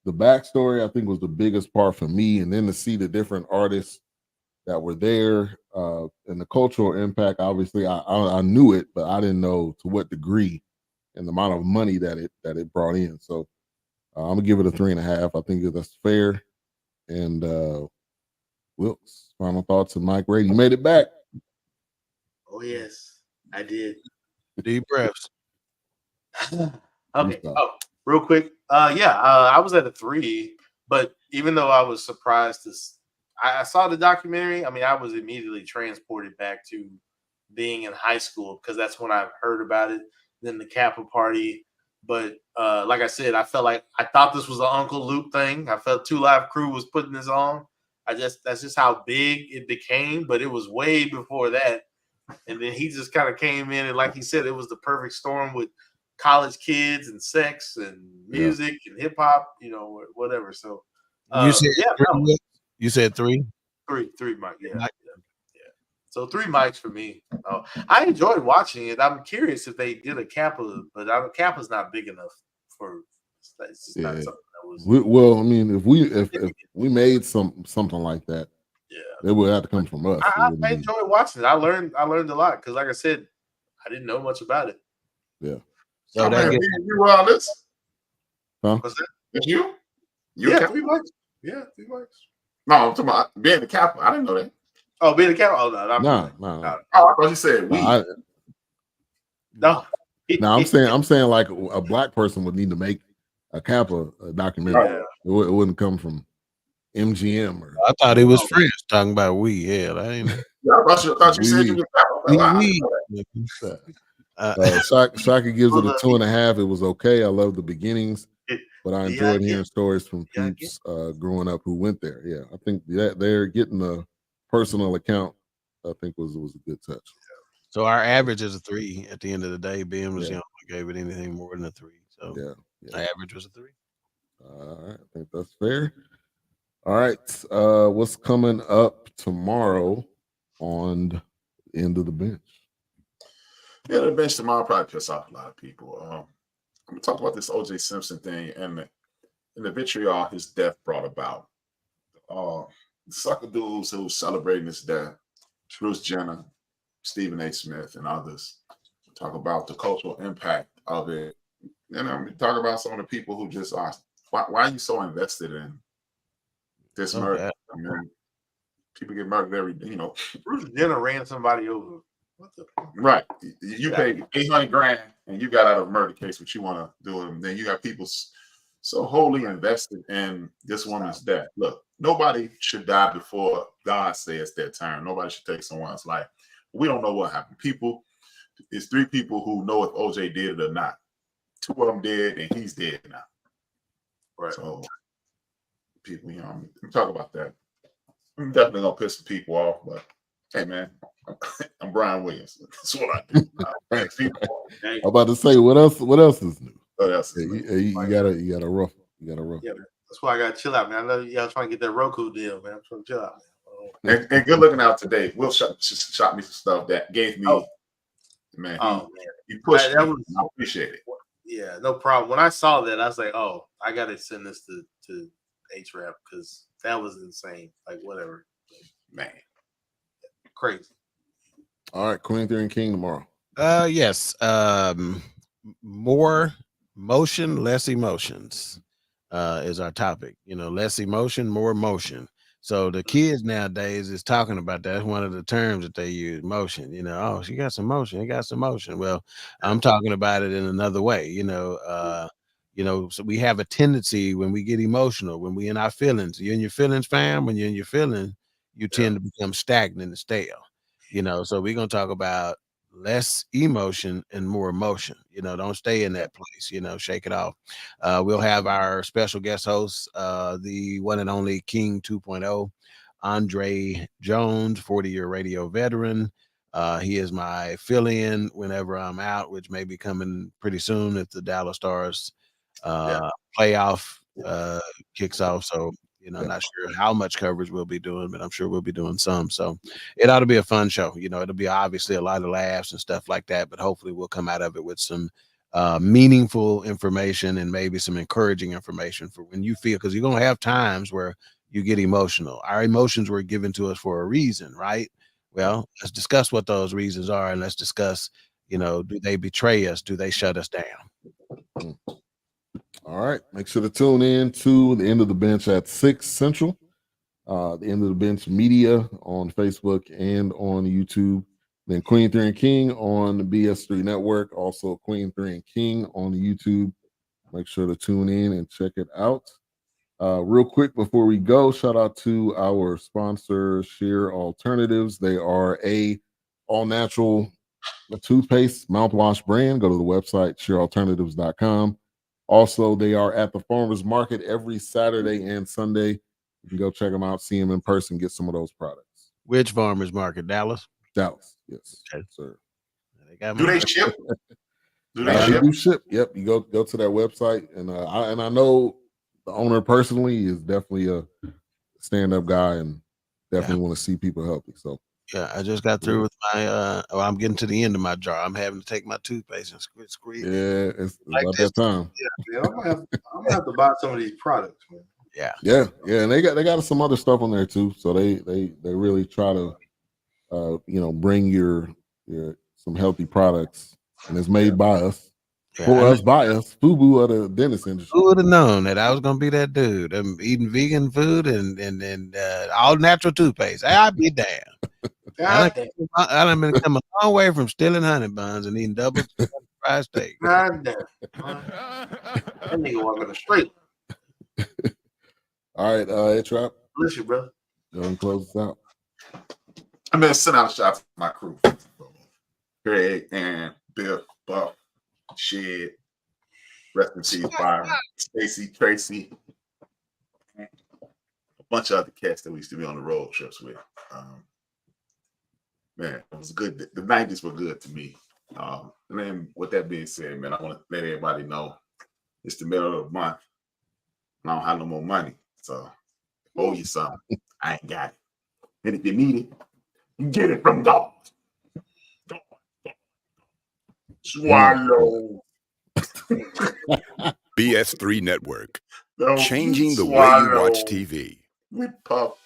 C: the backstory. I think was the biggest part for me, and then to see the different artists that were there, and the cultural impact. Obviously, I knew it, but I didn't know to what degree and the amount of money that it brought in. So I'm gonna give it a 3.5. I think that's fair. And Wilkes, final thoughts, and Mike Ray, you made it back.
D: Oh yes, I did.
B: Deep breaths.
D: Okay. Oh, real quick. I was at a 3, but even though I was surprised I saw the documentary. I mean, I was immediately transported back to being in high school because that's when I heard about it. Then the Kappa party. But like I said, I thought this was an Uncle Luke thing. I felt 2 Live Crew was putting this on. That's just how big it became, but it was way before that. And then he just kind of came in, and like he said, it was the perfect storm with college kids and sex and music and hip hop, whatever. So
B: you said 3? You said 3?
D: 3, Mike. Yeah. So 3 mics for me. I enjoyed watching it. I'm curious if they did a Kappa, but Kappa's not big enough for. It's just not something that was.
C: Well, I mean, if we made something like that, it would have to come from us.
D: I enjoyed watching it. I learned a lot because, like I said, I didn't know much about it.
C: Yeah.
A: So you Wildest?
C: Huh?
A: What's that? It's you?
D: Yeah, 3 mics. Yeah, 3 mics.
A: No, I'm talking about being the Kappa. I didn't know that.
D: Oh, being a Kappa? Oh, no.
A: Oh, I thought you said we.
D: No.
C: No, I'm saying like a black person would need to make a Kappa documentary. It wouldn't come from MGM or.
B: I thought it was French talking about we. Yeah, I ain't.
A: I thought you said you
B: was
C: Kappa. Shaka gives it a 2.5. It was okay. I love the beginnings, but I enjoyed hearing stories from peeps growing up who went there. Yeah, I think that they're getting a personal account. I think was a good touch.
B: So our average is a 3 at the end of the day. Ben was the only one who gave it anything more than a 3. So our average was a 3.
C: All right, I think that's fair. All right, what's coming up tomorrow on the End of the Bench?
A: Yeah, the bench tomorrow probably piss off a lot of people. I'm gonna talk about this O.J. Simpson thing and the vitriol his death brought about. The sucker dudes who celebrating his death, Bruce Jenner, Stephen A. Smith, and others, talk about the cultural impact of it. And we talk about some of the people who just are. Why are you so invested in this murder? I mean, people get murdered every.
D: Bruce Jenner ran somebody over. What the?
A: Right. You paid $800,000 and you got out of a murder case, what you want to do, and then you got people so wholly invested in this woman's death. Look, nobody should die before God says their turn. Nobody should take someone's life. We don't know what happened. It's 3 people who know if OJ did it or not. 2 of them dead, and he's dead now. Right. So, people, I'm talking about that. I'm definitely gonna piss some people off, but hey, man, I'm Brian Williams. That's what I do.
C: I'm about to say, what else is new?
A: What else is
C: new? You gotta rough. Yeah,
D: that's why I gotta chill out, man. I know y'all trying to get that Roku deal, man. I'm trying to chill out, man.
A: And good looking out today. Will shot me some stuff that gave me, man. He pushed me. I appreciate it.
D: Yeah, no problem. When I saw that, I was like, oh, I gotta send this to H-Rap because that was insane. Like, whatever, man, crazy.
C: All right, Queen Theory and King tomorrow.
B: Yes. More motion, less emotions is our topic. Less emotion, more motion. So the kids nowadays is talking about that. That's one of the terms that they use, motion. Oh, she got some motion. He got some motion. Well, I'm talking about it in another way. You know, so we have a tendency when we get emotional, when we in our feelings. You're in your feelings, fam. When you're in your feelings, you tend to become stagnant and stale. You know, so we're gonna talk about less emotion and more emotion. You know, don't stay in that place. You know, shake it off. We'll have our special guest host, the one and only King 2.0, Andre Jones, 40-year radio veteran. He is my fill-in whenever I'm out, which may be coming pretty soon if the Dallas Stars playoff kicks off. So, you know, not sure how much coverage we'll be doing, but I'm sure we'll be doing some. So it ought to be a fun show. You know, it'll be obviously a lot of laughs and stuff like that, but hopefully we'll come out of it with some meaningful information and maybe some encouraging information for when you feel, because you're going to have times where you get emotional. Our emotions were given to us for a reason, right? Well, let's discuss what those reasons are, and let's discuss, you know, do they betray us? Do they shut us down?
C: All right. Make sure to tune in to the End of the Bench at 6 Central. The End of the Bench Media on Facebook and on YouTube. Then Queen 3 and King on the BS3 Network. Also Queen 3 and King on YouTube. Make sure to tune in and check it out. Real quick before we go, shout out to our sponsor, Sheer Alternatives. They are a all-natural toothpaste mouthwash brand. Go to the website, sheeralternatives.com. Also, they are at the farmers market every Saturday and Sunday. You can go check them out, see them in person, get some of those products.
B: Which farmers market? Dallas?
C: Dallas, yes,
B: okay.
C: Sir.
A: Do they ship?
C: They do ship. Yep, you go to that website, and I know the owner personally is definitely a stand-up guy, and definitely want to see people healthy. So
B: yeah, I just got through with my I'm getting to the end of my jar. I'm having to take my toothpaste and squeeze.
C: Yeah, it's like about that time.
D: Yeah, I'm gonna have to buy some of these products, man.
C: Yeah, and they got some other stuff on there too. So they really try to bring your some healthy products, and it's made by us. For us, by us, FUBU of the dentist industry.
B: Who would have known that I was gonna be that dude? I'm eating vegan food and all natural toothpaste. I'd be damned. I done been coming a long way from stealing honey buns and eating double fried steak.
D: God damn. That nigga walking the street.
C: All right, A-Trap.
D: Bless you, brother.
C: Go and close this out.
A: I'm gonna send out a shout to my crew. Greg and Bill, Buff, Shed, rest in peace, Byron, Stacy, Tracy, a bunch of other cats that we used to be on the road trips with. Man, it was good. The 90s were good to me. And then with that being said, man, I want to let everybody know it's the middle of the month and I don't have no more money. So if I owe you something, I ain't got it. And if you need it, you get it from God. Swallow.
E: BS3 Network.
A: No,
E: changing the way you watch TV.
A: We puff.